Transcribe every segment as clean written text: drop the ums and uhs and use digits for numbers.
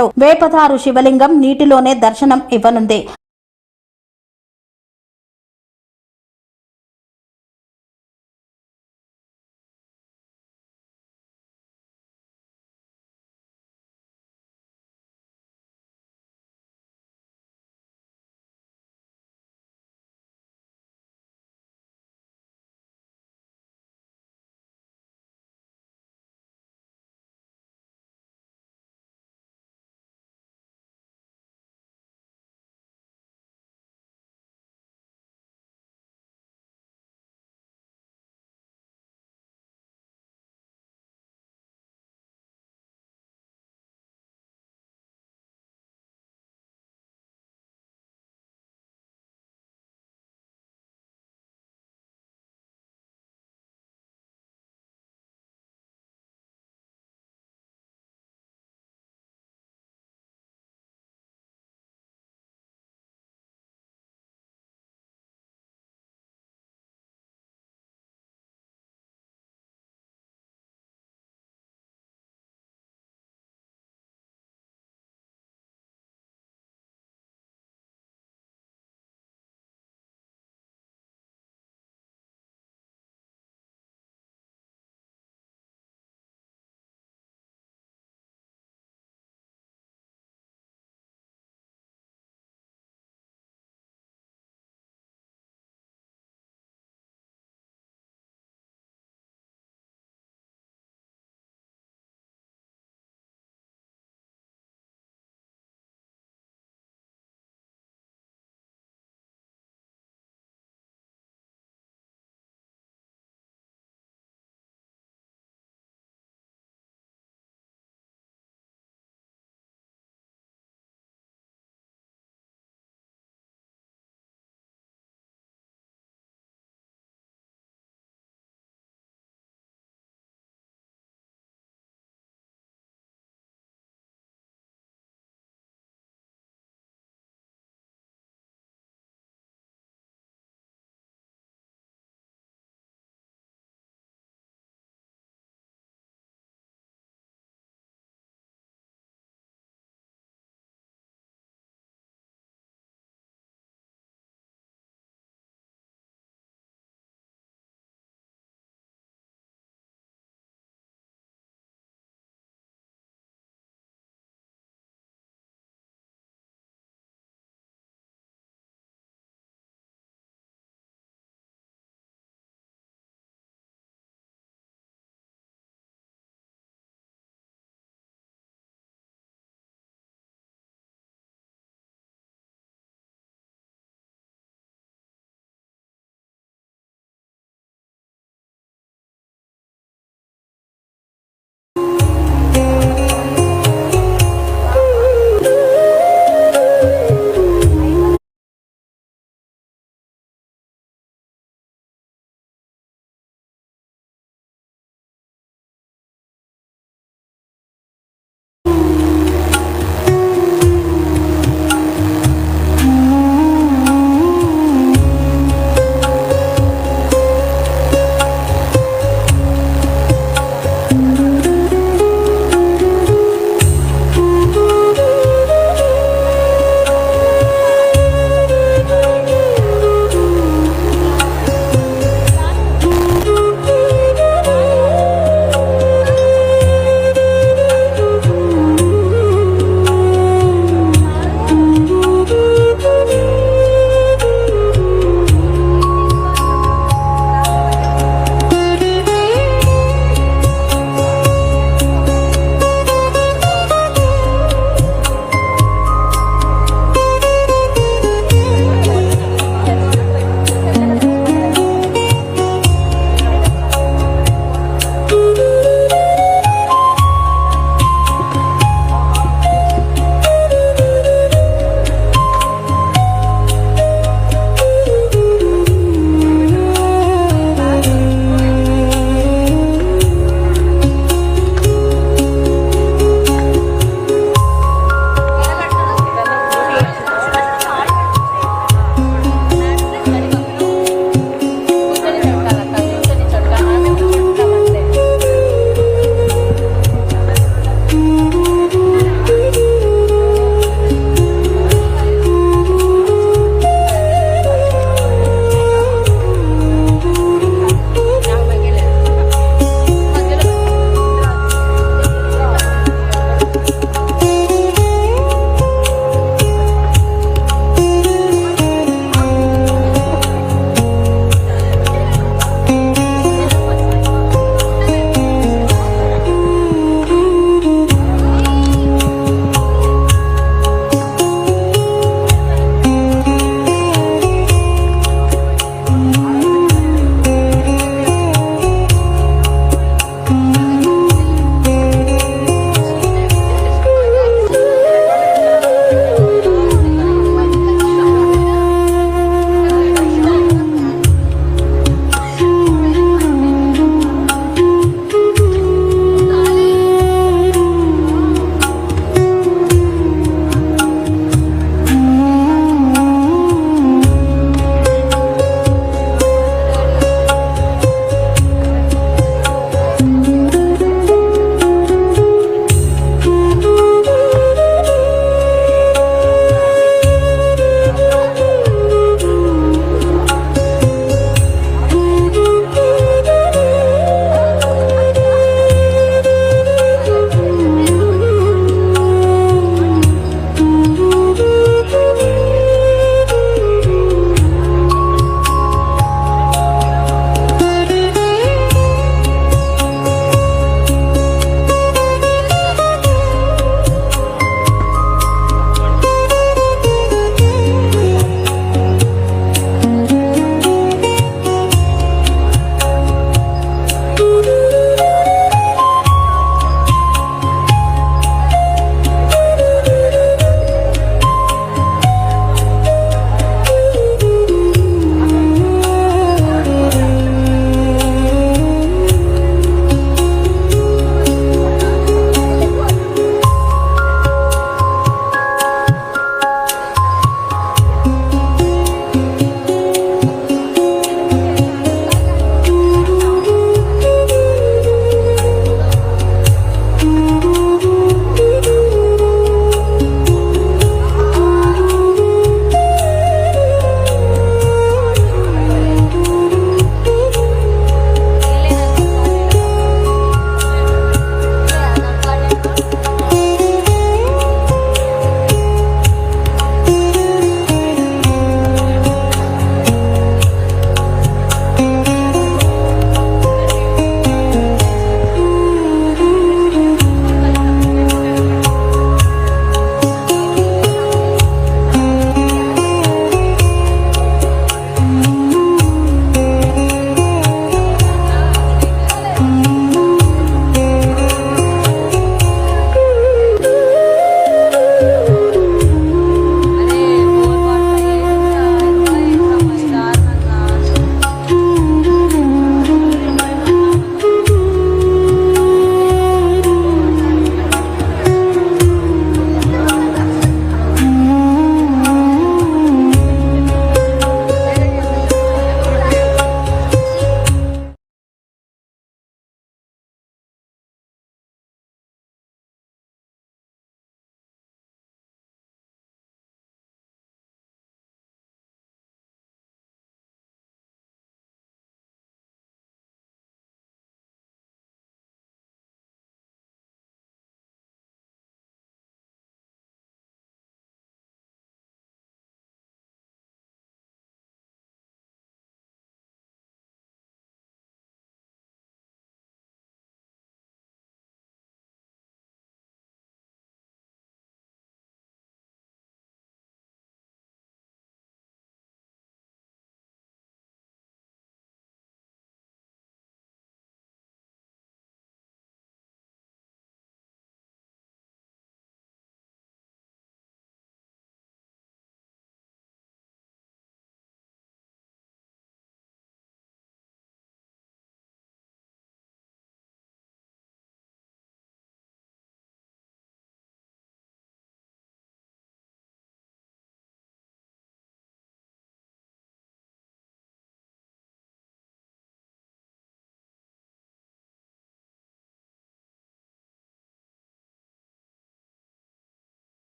పాటు వేపధారు శివలింగం నీటిలోనే దర్శనం ఇవ్వనుంది.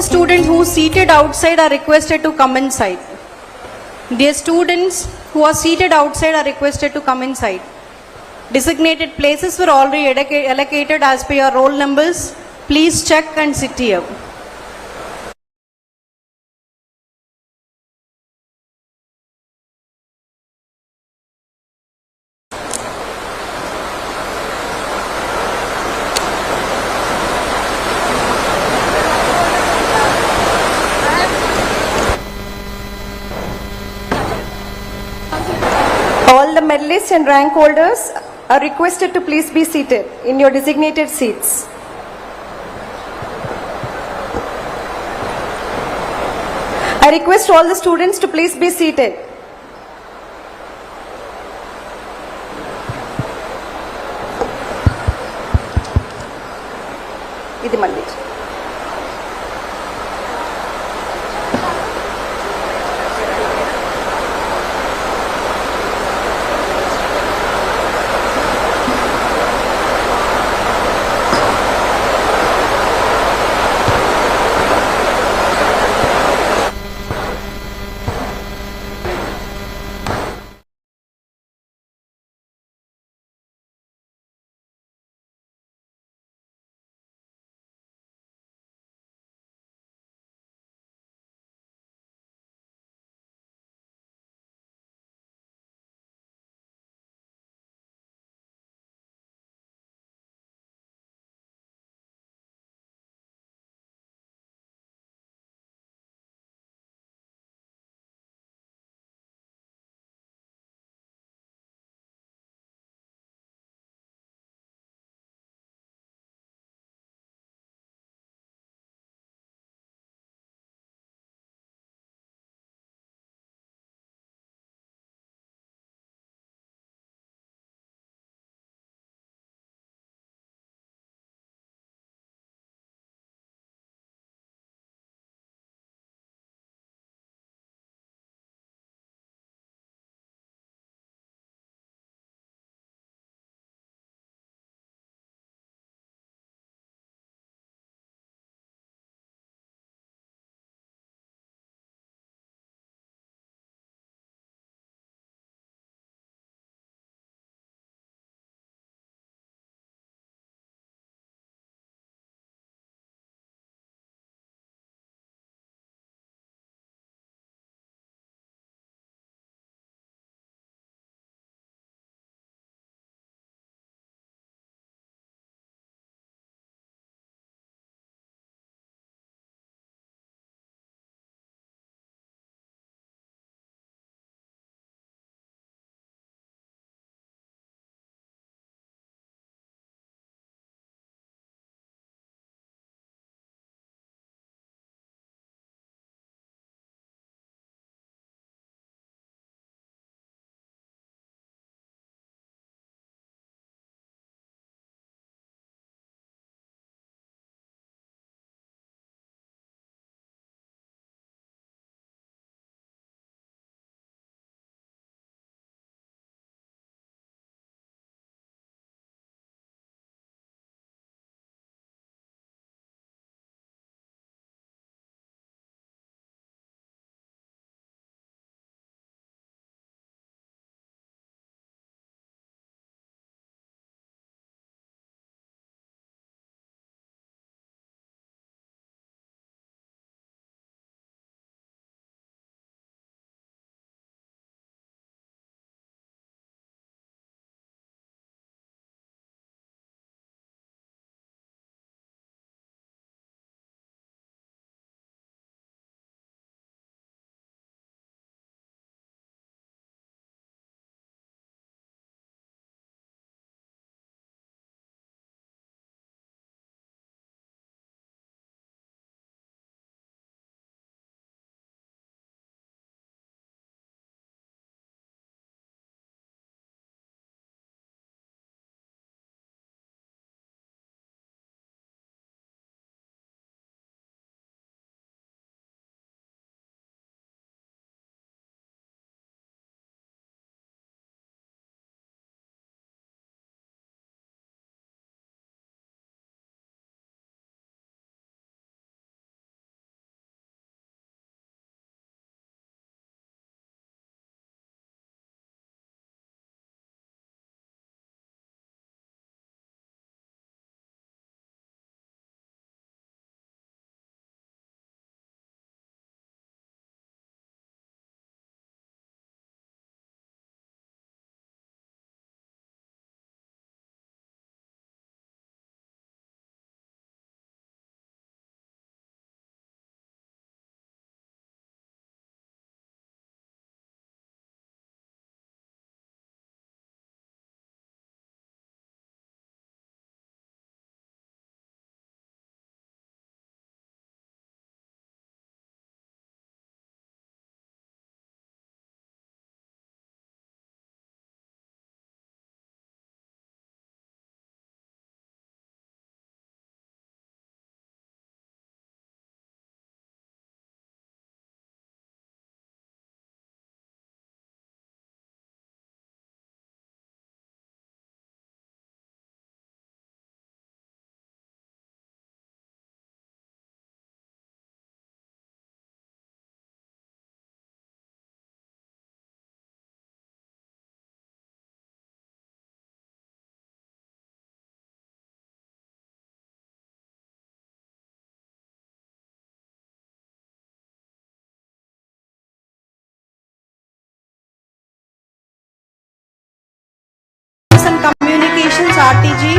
the students who seated outside are requested to come inside. Dear students who are seated outside are requested to come inside. Designated places were already allocated as per your roll numbers. Please check and sit here. All the medalists and rank holders are requested to please be seated in your designated seats. I request all the students to please be seated. Idi mandi. RTG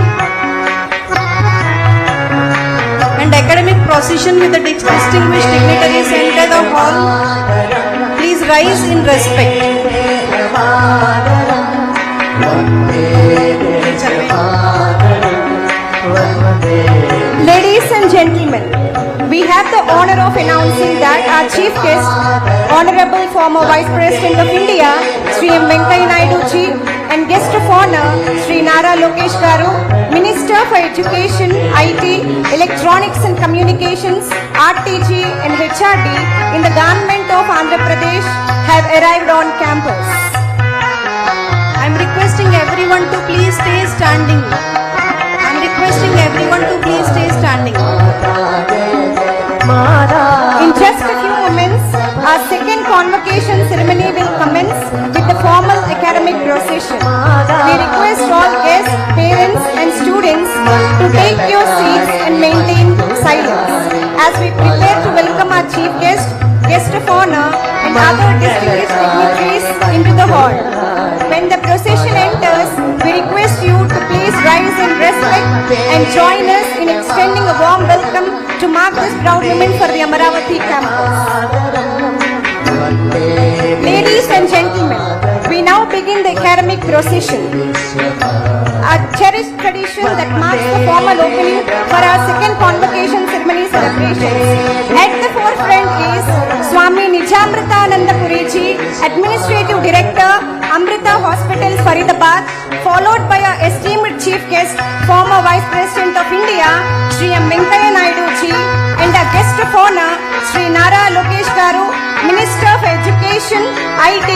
and academic procession with the distinguished dignitaries enter the hall. Please rise in respect. Ladies and gentlemen, we have the honor of announcing that our chief guest, Honorable former Vice President of India, Sri M. Venkaiah Naidu ji, and guest of honor, Sri Nara Lokesh garu, Minister for Education, IT, Electronics and Communications, RTG and HRD in the government of Andhra Pradesh have arrived on campus. I am requesting everyone to please stay standing. In just a few moments, our second convocation ceremony will commence with the formal academic procession. We request all guests, parents and students to take your seats and maintain silence as we prepare to welcome our chief guest, guest of honor and other distinguished dignitaries into the hall. When the procession enters, we request you to please rise in respect and join us in extending a warm welcome to mark this proud moment for the Amaravati campus. Ladies and gentlemen, we now begin the academic procession. A cherished tradition that marks the formal opening for our second convocation ceremony celebrations. At the forefront is Swami Nijamritananda Puriji, Administrative Director, Amrita Hospital, Faridabad, followed by our esteemed chief guest, former Vice President of India, Sri M. Venkaiah Naidu ji, and our guest of honor, Sri Nara Lokesh garu, Minister for Education, IT,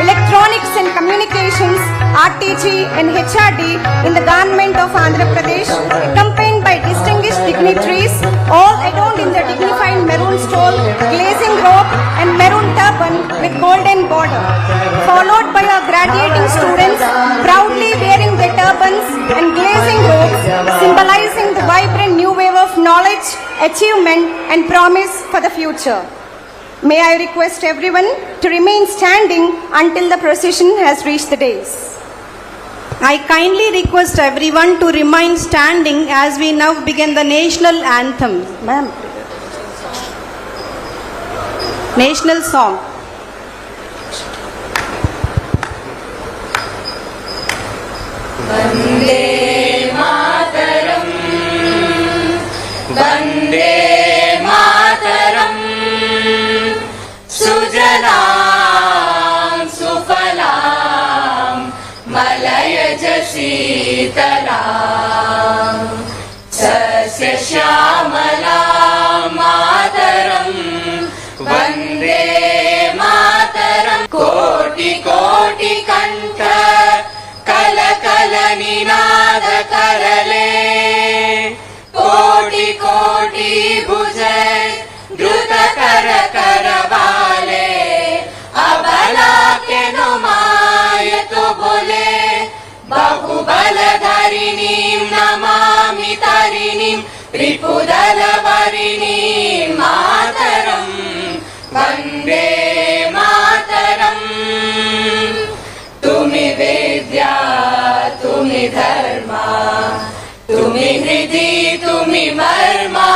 Electronics and Communications, RTG and HRD in the government of Andhra Pradesh, accompanied by distinguished dignitaries, all adorned in the dignified maroon stole, glazing robe and maroon turban with golden border, followed by our graduating students proudly wearing their turbans and glazing robes, symbolizing the vibrant new wave of knowledge, achievement and promise for the future. May I request everyone to remain standing until the procession has reached the dais. I kindly request everyone to remain standing as we now begin the national anthem. Ma'am. National song. Vande Mataram, Vande Mataram, Sujalam Sufalam, Malayaj Sitaram, Sasya Shyamalam Mataram, Vande Mataram, Koti Koti Kantha कल कल निनाद करले कोटि कोटि भुज द्रुत कर करवाले अबला के नुमाय तो बोले बहुबल धरिणीं नमामि तरिणीं रिपुदल वरिणीं मातरं वन्दे मातरम् तुम्हि विद्या तुम्हि धर्मा तुम्हि हृदि तुम्हि मर्मा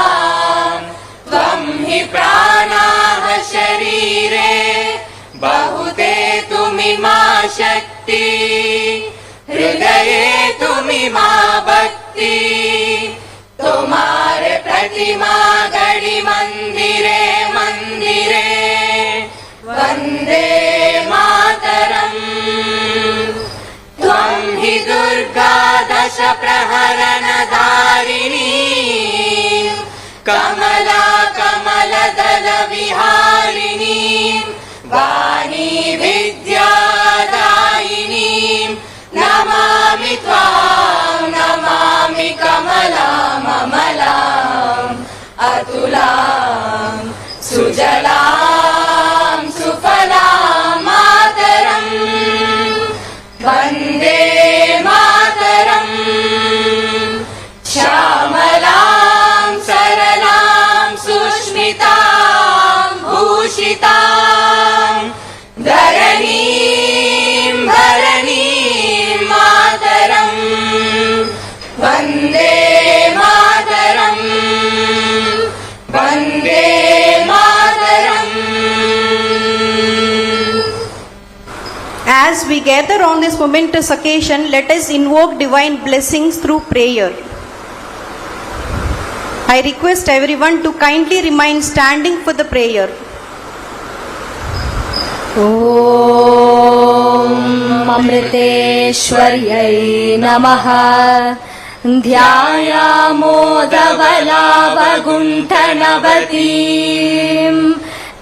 त्वं हि प्राणाः शरीरे बहुते तुम्हि मा शक्ति हृदये तुम्हि मा भक्ति तुम्हारे प्रतिमा गढ़ी मंदिरे मंदिरे वन्दे मातरम् त्वं हि दुर्गा दश प्रहरण धारिणी कमला कमलदल विहारिणी वाणी विद्यादायिनी नमामि त्वां नमामि कमलाम् अमलाम् अतुलां सुजलां सुफलां मातरम् वन्दे मातरम् श्यामलां सरलां सुष्मितां भूषितां धरणीं भरणीं मातरम् gather on this momentous occasion, let us invoke divine blessings through prayer. I request everyone to kindly remain standing for the prayer. ॐ अमृतेश्वर्यै नमः ध्यायामोदबलावगुण्ठनवतीं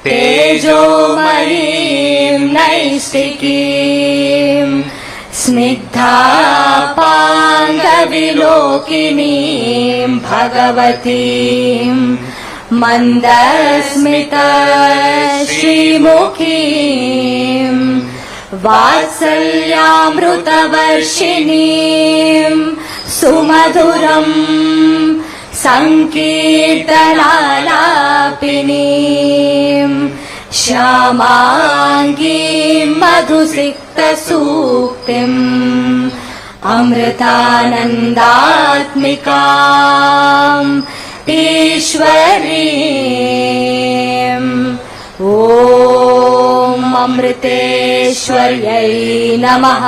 तेजोमयीं नैष्टिकीं स्निग्धापाङ्गविलोकिनीं भगवतीं मन्दस्मित श्रीमुखीं वात्सल्यामृतवर्षिणीं सुमधुरं सङ्कीर्तनालापिनीं श्यामाङ्गीं मधुसिक्तसूक्तिम् अमृतानन्दात्मिकाम् ईश्वरीम् ॐ अमृतेश्वर्यै नमः.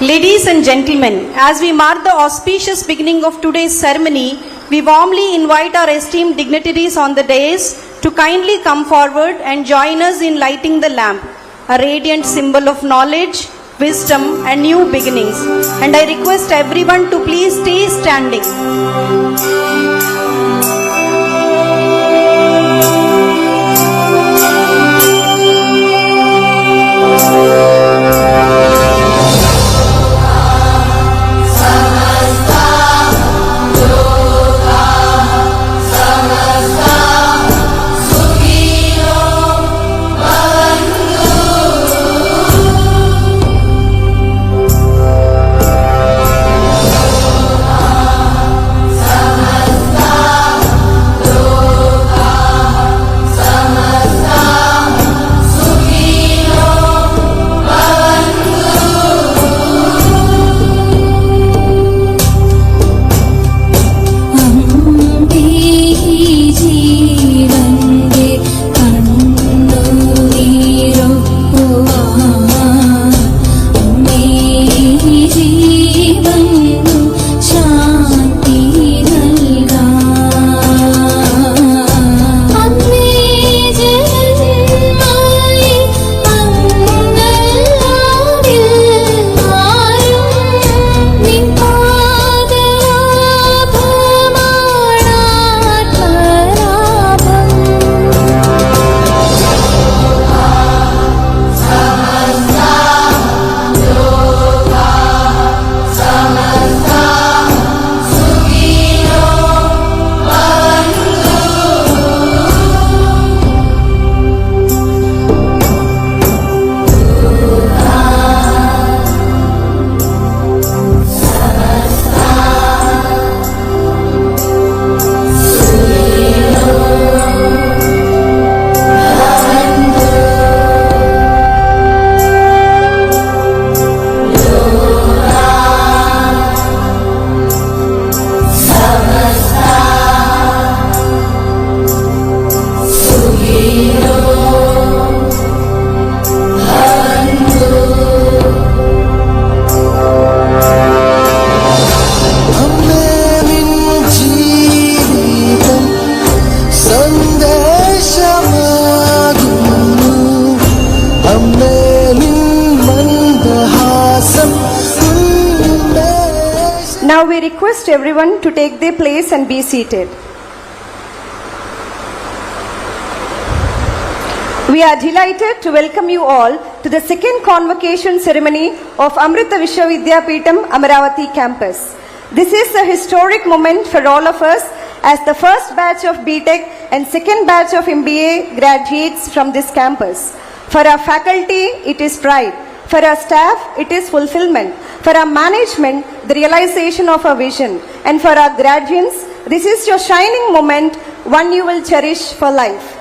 Ladies and gentlemen, as we mark the auspicious beginning of today's ceremony, we warmly invite our esteemed dignitaries on the dais to kindly come forward and join us in lighting the lamp, a radiant symbol of knowledge, wisdom and new beginnings. And I request everyone to please stay standing. Now we request everyone to take their place and be seated. We are delighted to welcome you all to the second convocation ceremony of Amrita University Amaravati campus. This is a historic moment for all of us as the first batch of BTech and second batch of MBA graduates from this campus. For our faculty, it is pride. For our staff, it is fulfillment. For our management, the realization of our vision. And for our graduates, this is your shining moment, one you will cherish for life.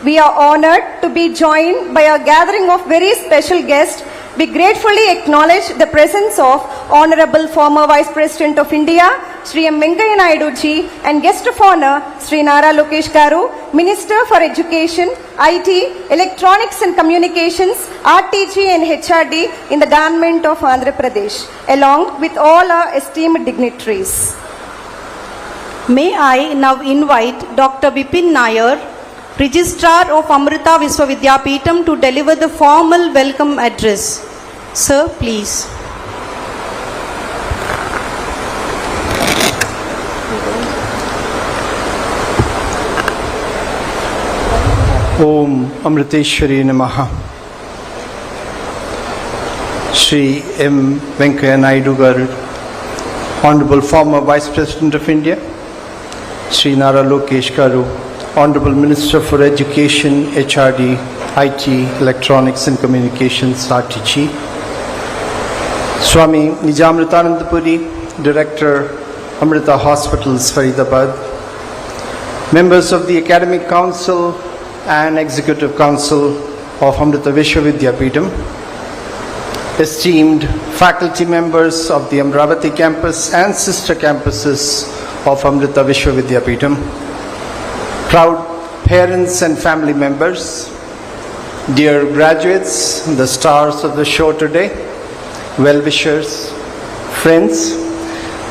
We are honored to be joined by a gathering of very special guests. We gratefully acknowledge the presence of Honorable former Vice President of India, Shri M. Venkaya Naidu ji, and guest of honor, Shri Nara Lokesh Garu, Minister for Education, IT, Electronics and Communications, RTG and HRD in the Government of Andhra Pradesh, along with all our esteemed dignitaries. May I now invite Dr. Bipin Nair, Registrar of Amrita Viswavidyapeetham, to deliver the formal welcome address. Sir, please. Om Amriteshwari Namaha. Shri M. Venkaya Naidu Garu, Honorable former Vice President of India, Shri Nara Lokesh Garu, Honorable Minister for Education, HRD, IT, Electronics and Communications, RTG, Swami Nijamritanandapuri, Director, Amrita Hospitals, Faridabad, members of the Academic Council and Executive Council of Amrita Viswavidyapeetham, esteemed faculty members of the Amravati campus and sister campuses of Amrita Viswavidyapeetham, proud parents and family members, dear graduates, the stars of the show today, well-wishers, friends,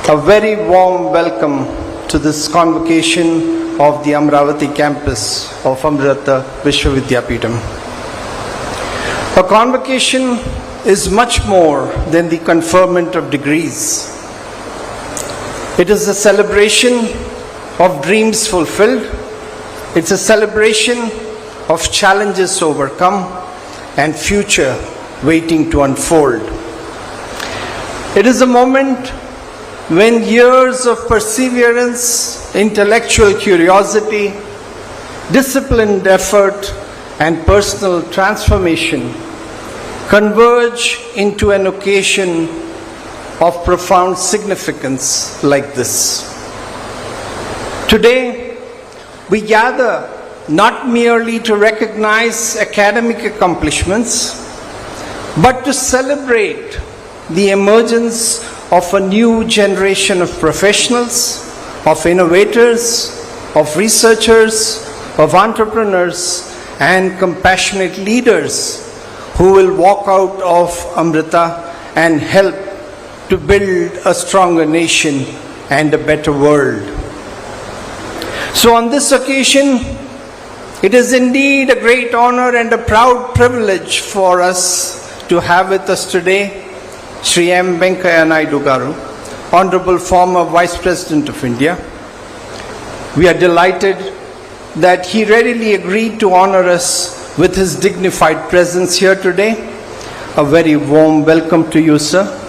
a very warm welcome to this convocation of the Amravati campus of Amrita Viswavidyapeetham. A convocation is much more than the conferment of degrees. It is a celebration of dreams fulfilled. It's a celebration of challenges overcome and future waiting to unfold. It is a moment when years of perseverance, intellectual curiosity, disciplined effort, and personal transformation converge into an occasion of profound significance like this. Today, we gather not merely to recognize academic accomplishments, but to celebrate the emergence of a new generation of professionals, of innovators, of researchers, of entrepreneurs, and compassionate leaders who will walk out of Amrita and help to build a stronger nation and a better world. So on this occasion, it is indeed a great honor and a proud privilege for us to have with us today Shri M. Venkaya Naidu Garu, Honorable former Vice President of India. We are delighted that he readily agreed to honor us with his dignified presence here today. A very warm welcome to you, sir.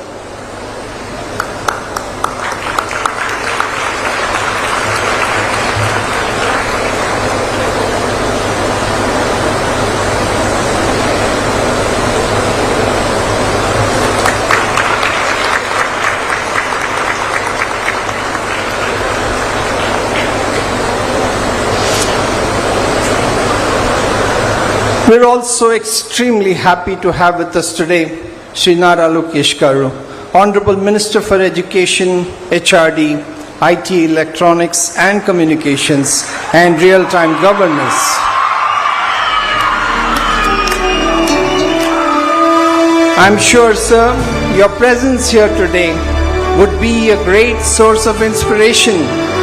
We're also extremely happy to have with us today Shri Nara Lokesh Garu, Honorable Minister for Education, HRD, IT, Electronics and Communications, and Real-Time Governance. I'm sure, sir, your presence here today would be a great source of inspiration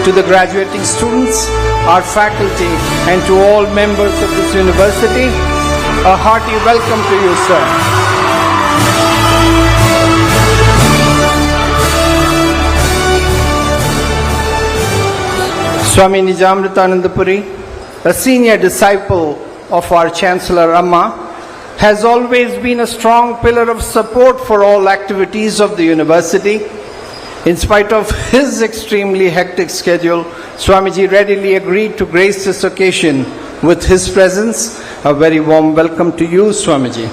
to the graduating students, our faculty, and to all members of this university. A hearty welcome to you, sir. Swami Nijamritanandapuri, a senior disciple of our Chancellor Amma, has always been a strong pillar of support for all activities of the university. In spite of his extremely hectic schedule, Swamiji readily agreed to grace this occasion with his presence. A very warm welcome to you, Swamiji.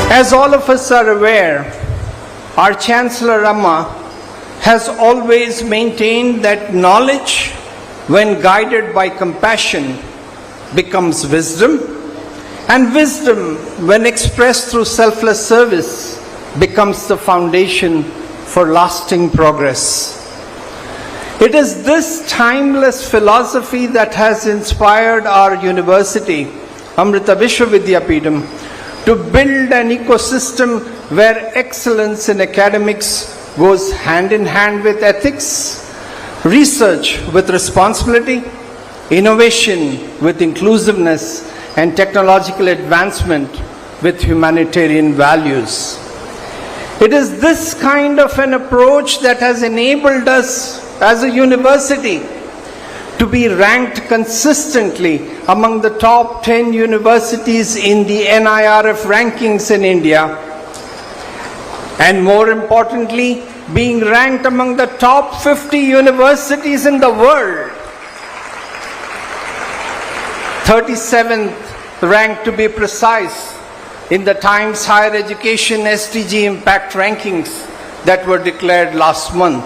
As all of us are aware, our Chancellor Amma has always maintained that knowledge, when guided by compassion, becomes wisdom, and wisdom, when expressed through selfless service, becomes the foundation for lasting progress. It is this timeless philosophy that has inspired our university, Amrita Vishwavidyapeetham, to build an ecosystem where excellence in academics goes hand in hand with ethics, research with responsibility, innovation with inclusiveness, and technological advancement with humanitarian values. It is this kind of an approach that has enabled us as a university to be ranked consistently among the top 10 universities in the NIRF rankings in India, and more importantly, being ranked among the top 50 universities in the world. 37th rank to be precise in the Times Higher Education SDG Impact Rankings that were declared last month.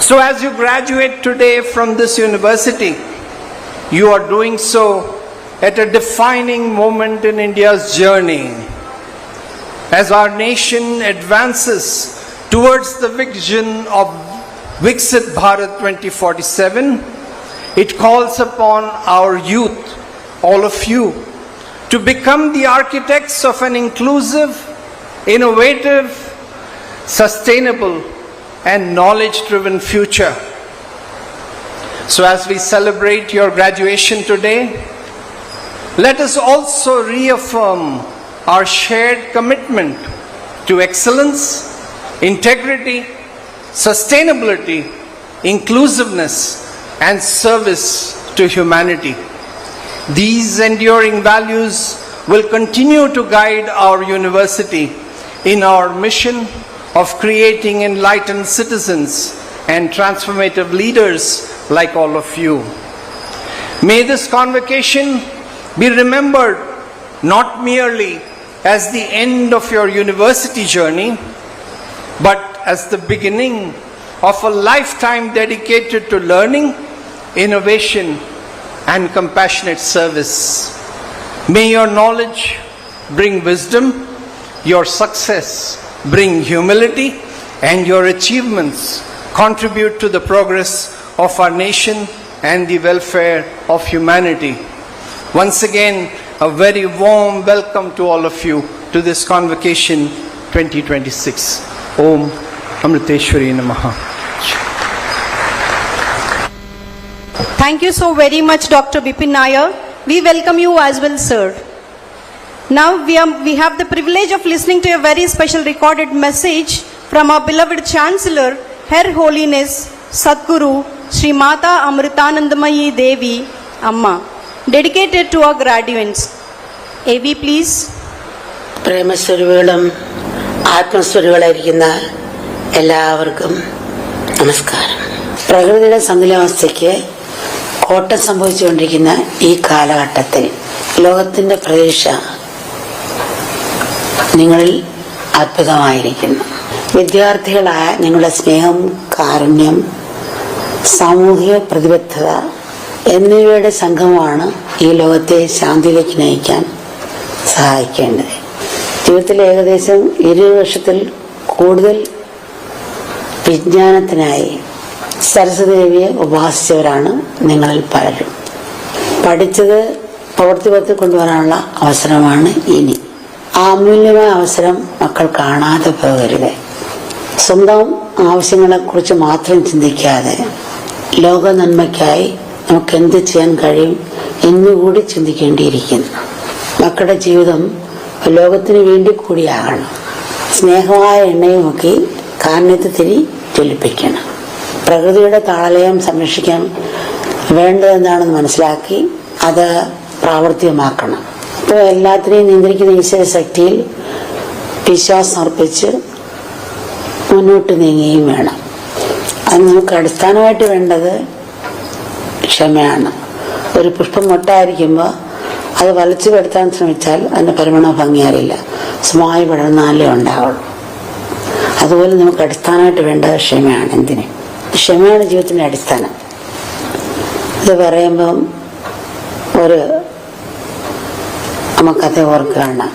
So as you graduate today from this university, you are doing so at a defining moment in India's journey. As our nation advances towards the vision of Viksit Bharat 2047, it calls upon our youth, all of you, to become the architects of an inclusive, innovative, sustainable, and knowledge-driven future. So as we celebrate your graduation today, let us also reaffirm our shared commitment to excellence, integrity, sustainability, inclusiveness, and service to humanity. These enduring values will continue to guide our university in our mission of creating enlightened citizens and transformative leaders like all of you. May this convocation be remembered not merely as the end of your university journey, but as the beginning of a lifetime dedicated to learning, innovation, and compassionate service. May your knowledge bring wisdom, your success bring humility, and your achievements contribute to the progress of our nation and the welfare of humanity. Once again, a very warm welcome to all of you to this Convocation 2026. Om Amriteshwari Namaha. Thank you so very much, Dr. Bipin Nair. We welcome you as well, sir. Now we have the privilege of listening to a very special recorded message from our beloved Chancellor, Her Holiness Sadguru Sri Mata Amritanandamayi Devi Amma, dedicated to our graduates. AV, please. പ്രേമസ്വരൂപങ്ങളും ആത്മസ്വരൂപങ്ങളായിരിക്കുന്ന എല്ലാവർക്കും നമസ്കാരം. പ്രകൃതിയുടെ സന്തുലിതാവസ്ഥയ്ക്ക് കോട്ടം സംഭവിച്ചുകൊണ്ടിരിക്കുന്ന ഈ കാലഘട്ടത്തിൽ ലോകത്തിന്റെ പ്രതീക്ഷ നിങ്ങളിൽ അത്ഭുതമായിരിക്കുന്നു. വിദ്യാർത്ഥികളായ നിങ്ങളുടെ സ്നേഹം, കാരുണ്യം, സാമൂഹിക പ്രതിബദ്ധത എന്നിവയുടെ സംഗമമാണ് ഈ ലോകത്തെ ശാന്തിയിലേക്ക് നയിക്കാൻ സഹായിക്കേണ്ടത്. ജീവിതത്തിൽ ഏകദേശം 20 വർഷത്തിൽ കൂടുതൽ വിജ്ഞാനത്തിനായി സരസ്വതി ദേവിയെ ഉപാസിച്ചവരാണ് നിങ്ങളിൽ പലരും. പഠിച്ചത് പ്രവൃത്തിപഥത്തിൽ കൊണ്ടുവരാനുള്ള അവസരമാണ് ഇനി. ആ അമൂല്യമായ അവസരം മക്കൾ കാണാതെ പോകരുത്. സ്വന്തം ആവശ്യങ്ങളെക്കുറിച്ച് മാത്രം ചിന്തിക്കാതെ ലോക നന്മയ്ക്കായി നമുക്ക് എന്ത് ചെയ്യാൻ കഴിയും എന്നുകൂടി ചിന്തിക്കേണ്ടിയിരിക്കുന്നു. മക്കളുടെ ജീവിതം ലോകത്തിന് വേണ്ടി കൂടിയാകണം. സ്നേഹമായ എണ്ണയും നോക്കി കാരുണ്യത്തിരി ജ്വലിപ്പിക്കണം. പ്രകൃതിയുടെ താളലയം സംരക്ഷിക്കാൻ വേണ്ടതെന്താണെന്ന് മനസ്സിലാക്കി അത് പ്രാവർത്തികമാക്കണം. ഇപ്പോൾ എല്ലാത്തിനെയും നിയന്ത്രിക്കുന്ന ഈശ്വര ശക്തിയിൽ വിശ്വാസം അർപ്പിച്ച് മുന്നോട്ട് നീങ്ങുകയും വേണം. അത് നമുക്ക് അടിസ്ഥാനമായിട്ട് വേണ്ടത് ക്ഷമയാണ്. ഒരു പുഷ്പം മൊട്ടായിരിക്കുമ്പോൾ അത് വലിച്ചു പെടുത്താൻ ശ്രമിച്ചാൽ അതിന്റെ പരിമണ ഭംഗിയാറില്ല. സുമായി പടർന്നാലേ ഉണ്ടാവുള്ളൂ. അതുപോലെ നമുക്ക് അടിസ്ഥാനമായിട്ട് വേണ്ടത് ക്ഷമയാണ്. എന്തിന്? ക്ഷമയാണ് ജീവിതത്തിന്റെ അടിസ്ഥാനം. ഇത് പറയുമ്പം ഒരു നമുക്കഥ ഓർക്കുകയാണ്.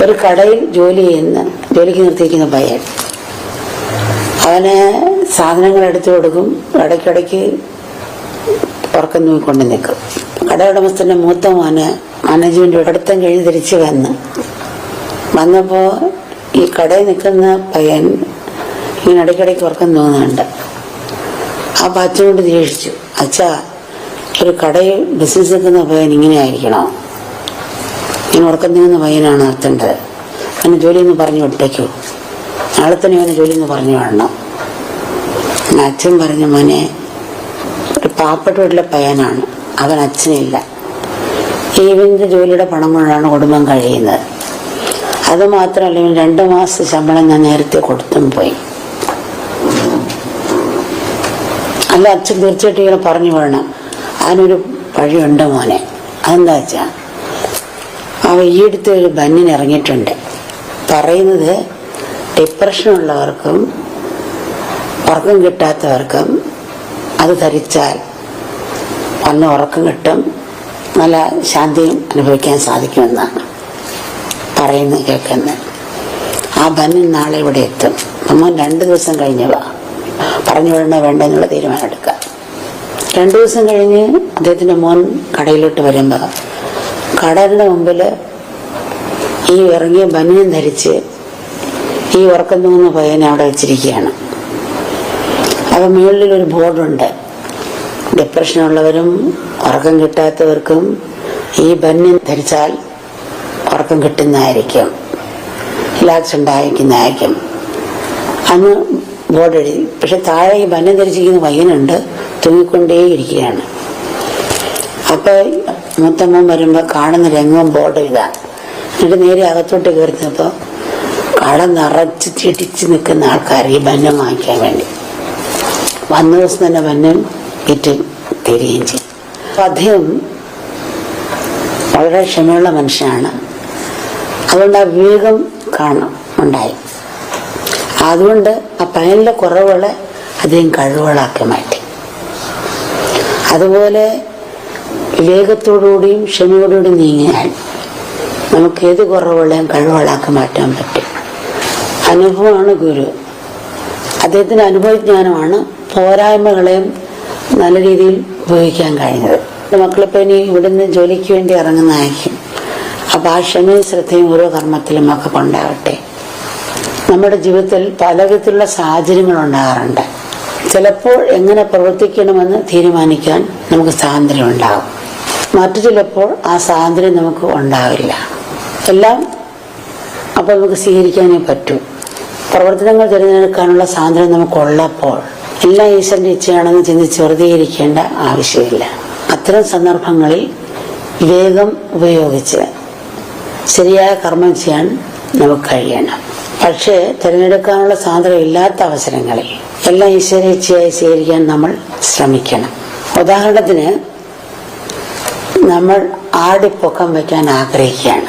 ഒരു കടയിൽ ജോലിക്ക് നിർത്തിയിരിക്കുന്ന പയ്യൻ, അവന് സാധനങ്ങൾ എടുത്തു കൊടുക്കും, ഇടയ്ക്കിടയ്ക്ക് ഉറക്കം തൂങ്ങിക്കൊണ്ട് നിൽക്കും. കട ഉടമസ്ഥന്റെ മൂത്ത മോന് മാനേജ്മെന്റ് അടുത്തം കഴിഞ്ഞ് തിരിച്ച് വന്നപ്പോ ഈ കടയിൽ നിൽക്കുന്ന പയ്യൻ ഇങ്ങനെ ഇടയ്ക്കിടയ്ക്ക് ഉറക്കം തോന്നുന്നുണ്ട്. അപ്പൊ അച്ഛനോട് ദേഷിച്ചു, അച്ഛാ, ഒരു കടയിൽ ബിസിനസ് നിൽക്കുന്ന പയ്യൻ ഇങ്ങനെ ആയിരിക്കണോ? ഇങ്ങനെ ഉറക്കം നീങ്ങുന്ന പയ്യനാണ് നിർത്തേണ്ടത്. അവന് ജോലിയൊന്ന് പറഞ്ഞു വിട്ടേക്കൂ, നാളെ തന്നെ അവന് ജോലിയൊന്ന് പറഞ്ഞു വിടണം. അച്ഛൻ പറഞ്ഞു, മോനെ, ഒരു പാവപ്പെട്ട വീട്ടിലെ പയ്യനാണ്, അവൻ അച്ഛനില്ല, ഇവന്റെ ജോലിയുടെ പണം കൊണ്ടാണ് കുടുംബം കഴിയുന്നത്. അത് മാത്രമല്ല, ഇവൻ 2 മാസത്തെ ശമ്പളം ഞാൻ നേരത്തെ കൊടുത്തും പോയി. അല്ല, അച്ഛൻ തീർച്ചയായിട്ടും ഇങ്ങനെ പറഞ്ഞു വിടണം. അതിനൊരു വഴിയുണ്ട് മോനെ. അതെന്താ വെച്ചാ, അവ ഈ അടുത്ത് ഒരു ബന്നിന് ഇറങ്ങിയിട്ടുണ്ട്. പറയുന്നത് ഡിപ്രഷനുള്ളവർക്കും ഉറക്കം കിട്ടാത്തവർക്കും അത് ധരിച്ചാൽ നല്ല ഉറക്കം കിട്ടും, നല്ല ശാന്തിയും അനുഭവിക്കാൻ സാധിക്കുമെന്നാണ് പറയുന്നത്, കേൾക്കുന്നത്. ആ ബന്നിൻ നാളെ ഇവിടെ എത്തും. നമ്മൾ 2 ദിവസം കഴിഞ്ഞവ പറഞ്ഞു വിടണോ വേണ്ട എന്നുള്ള തീരുമാനം എടുക്കുക. 2 ദിവസം കഴിഞ്ഞ് അദ്ദേഹത്തിന്റെ മോൻ കടയിലോട്ട് വരുമ്പോ കടലിന്റെ മുമ്പില് ഈ ഇറങ്ങിയ ബനിയൻ ധരിച്ച് ഈ ഉറക്കം തൂങ്ങുന്ന പയ്യനെ അവിടെ വെച്ചിരിക്കുകയാണ്. അപ്പൊ മുകളിലൊരു ബോർഡുണ്ട്, ഡിപ്രഷനുള്ളവരും ഉറക്കം കിട്ടാത്തവർക്കും ഈ ബനിയൻ ധരിച്ചാൽ ഉറക്കം കിട്ടുന്നതായിരിക്കും, റിലാക്സ് ഉണ്ടായിരിക്കുന്നതായിരിക്കും അന്ന് ബോർഡ് എഴുതി. പക്ഷെ താഴെ ഈ ബനിയൻ ധരിച്ചിരിക്കുന്ന പയ്യനുണ്ട്, തൂങ്ങിക്കൊണ്ടേയിരിക്കുകയാണ്. അപ്പൊ മൂത്തമ്മൻ വരുമ്പോ കാണുന്ന രംഗം ബോർഡ് ഇതാണ്. എന്നിട്ട് നേരെ അകത്തോട്ട് കയറുന്നപ്പോ കട നിറച്ച് ചിടിച്ച് നിൽക്കുന്ന ആൾക്കാർ ഈ ബന്നം വാങ്ങിക്കാൻ വേണ്ടി വന്ന ദിവസം തന്നെ ബന്നം വിറ്റ് തരികയും ചെയ്യും. അപ്പൊ അദ്ദേഹം വളരെ ക്ഷമയുള്ള മനുഷ്യനാണ്. അതുകൊണ്ട് ആ വിവേകം ഉണ്ടായി. അതുകൊണ്ട് ആ പയ്യനിലെ കുറവുകളെ അദ്ദേഹം കഴിവുകളാക്കി മാറ്റി. അതുപോലെ വിവേകത്തോടുകൂടിയും ക്ഷമയോടുകൂടിയും നീങ്ങിയാൽ നമുക്ക് ഏത് കുറവുകളെയും കഴിവുകളാക്കി മാറ്റാൻ പറ്റും. അനുഭവമാണ് ഗുരു. അദ്ദേഹത്തിന്റെ അനുഭവജ്ഞാനമാണ് പോരായ്മകളെയും നല്ല രീതിയിൽ ഉപയോഗിക്കാൻ കഴിഞ്ഞത്. മക്കളിപ്പോ ഇനി ഇവിടുന്ന് ജോലിക്ക് വേണ്ടി ഇറങ്ങുന്നതായിരിക്കും. അപ്പൊ ആ ക്ഷമയും ശ്രദ്ധയും ഓരോ കർമ്മത്തിലും ഒക്കെ കൊണ്ടാവട്ടെ. നമ്മുടെ ജീവിതത്തിൽ പലവിധത്തിലുള്ള സാഹചര്യങ്ങൾ ഉണ്ടാകാറുണ്ട്. ചിലപ്പോൾ എങ്ങനെ പ്രവർത്തിക്കണമെന്ന് തീരുമാനിക്കാൻ നമുക്ക് സ്വാതന്ത്ര്യം ഉണ്ടാകും, മറ്റു ചിലപ്പോൾ ആ സ്വാതന്ത്ര്യം നമുക്ക് ഉണ്ടാവില്ല. എല്ലാം അപ്പോൾ നമുക്ക് സ്വീകരിക്കാനേ പറ്റൂ. പ്രവർത്തനങ്ങൾ തിരഞ്ഞെടുക്കാനുള്ള സ്വാതന്ത്ര്യം നമുക്കുള്ളപ്പോൾ എല്ലാം ഈശ്വരന്റെ ഇച്ഛയാണെന്ന് ചിന്തിച്ച് വെറുതെ ഇരിക്കേണ്ട ആവശ്യമില്ല. അത്തരം സന്ദർഭങ്ങളിൽ വിവേകം ഉപയോഗിച്ച് ശരിയായ കർമ്മം ചെയ്യാൻ നമുക്ക് കഴിയണം. പക്ഷേ തിരഞ്ഞെടുക്കാനുള്ള സ്വാതന്ത്ര്യം ഇല്ലാത്ത അവസരങ്ങളിൽ എല്ലാം ഈശ്വര ഇച്ഛയായി സ്വീകരിക്കാൻ നമ്മൾ ശ്രമിക്കണം. ഉദാഹരണത്തിന്, നമ്മൾ ആടിപ്പൊക്കം വയ്ക്കാൻ ആഗ്രഹിക്കുകയാണ്.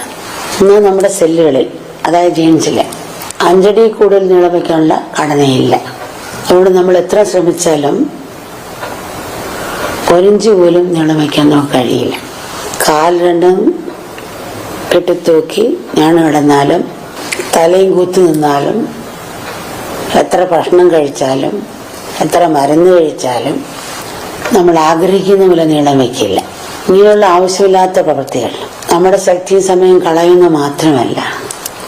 ഇന്ന് നമ്മുടെ സെല്ലുകളിൽ, അതായത് ജീൻസിൽ 5 അടി കൂടുതൽ നീളം വയ്ക്കാനുള്ള ഘടനയില്ല. അതുകൊണ്ട് നമ്മൾ എത്ര ശ്രമിച്ചാലും 1 ഇഞ്ച് പോലും നീളം വയ്ക്കാൻ നമുക്ക് കഴിയില്ല. കാൽ രണ്ടും കെട്ടിത്തൂക്കി ഞാൻ കിടന്നാലും തലയും കുത്തി നിന്നാലും എത്ര ഭക്ഷണം കഴിച്ചാലും എത്ര മരുന്ന് കഴിച്ചാലും നമ്മൾ ആഗ്രഹിക്കുന്ന പോലെ നീളം വയ്ക്കില്ല. ഇങ്ങനെയുള്ള ആവശ്യമില്ലാത്ത പ്രവൃത്തികൾ നമ്മുടെ ശക്തിയും സമയം കളയുന്ന മാത്രമല്ല,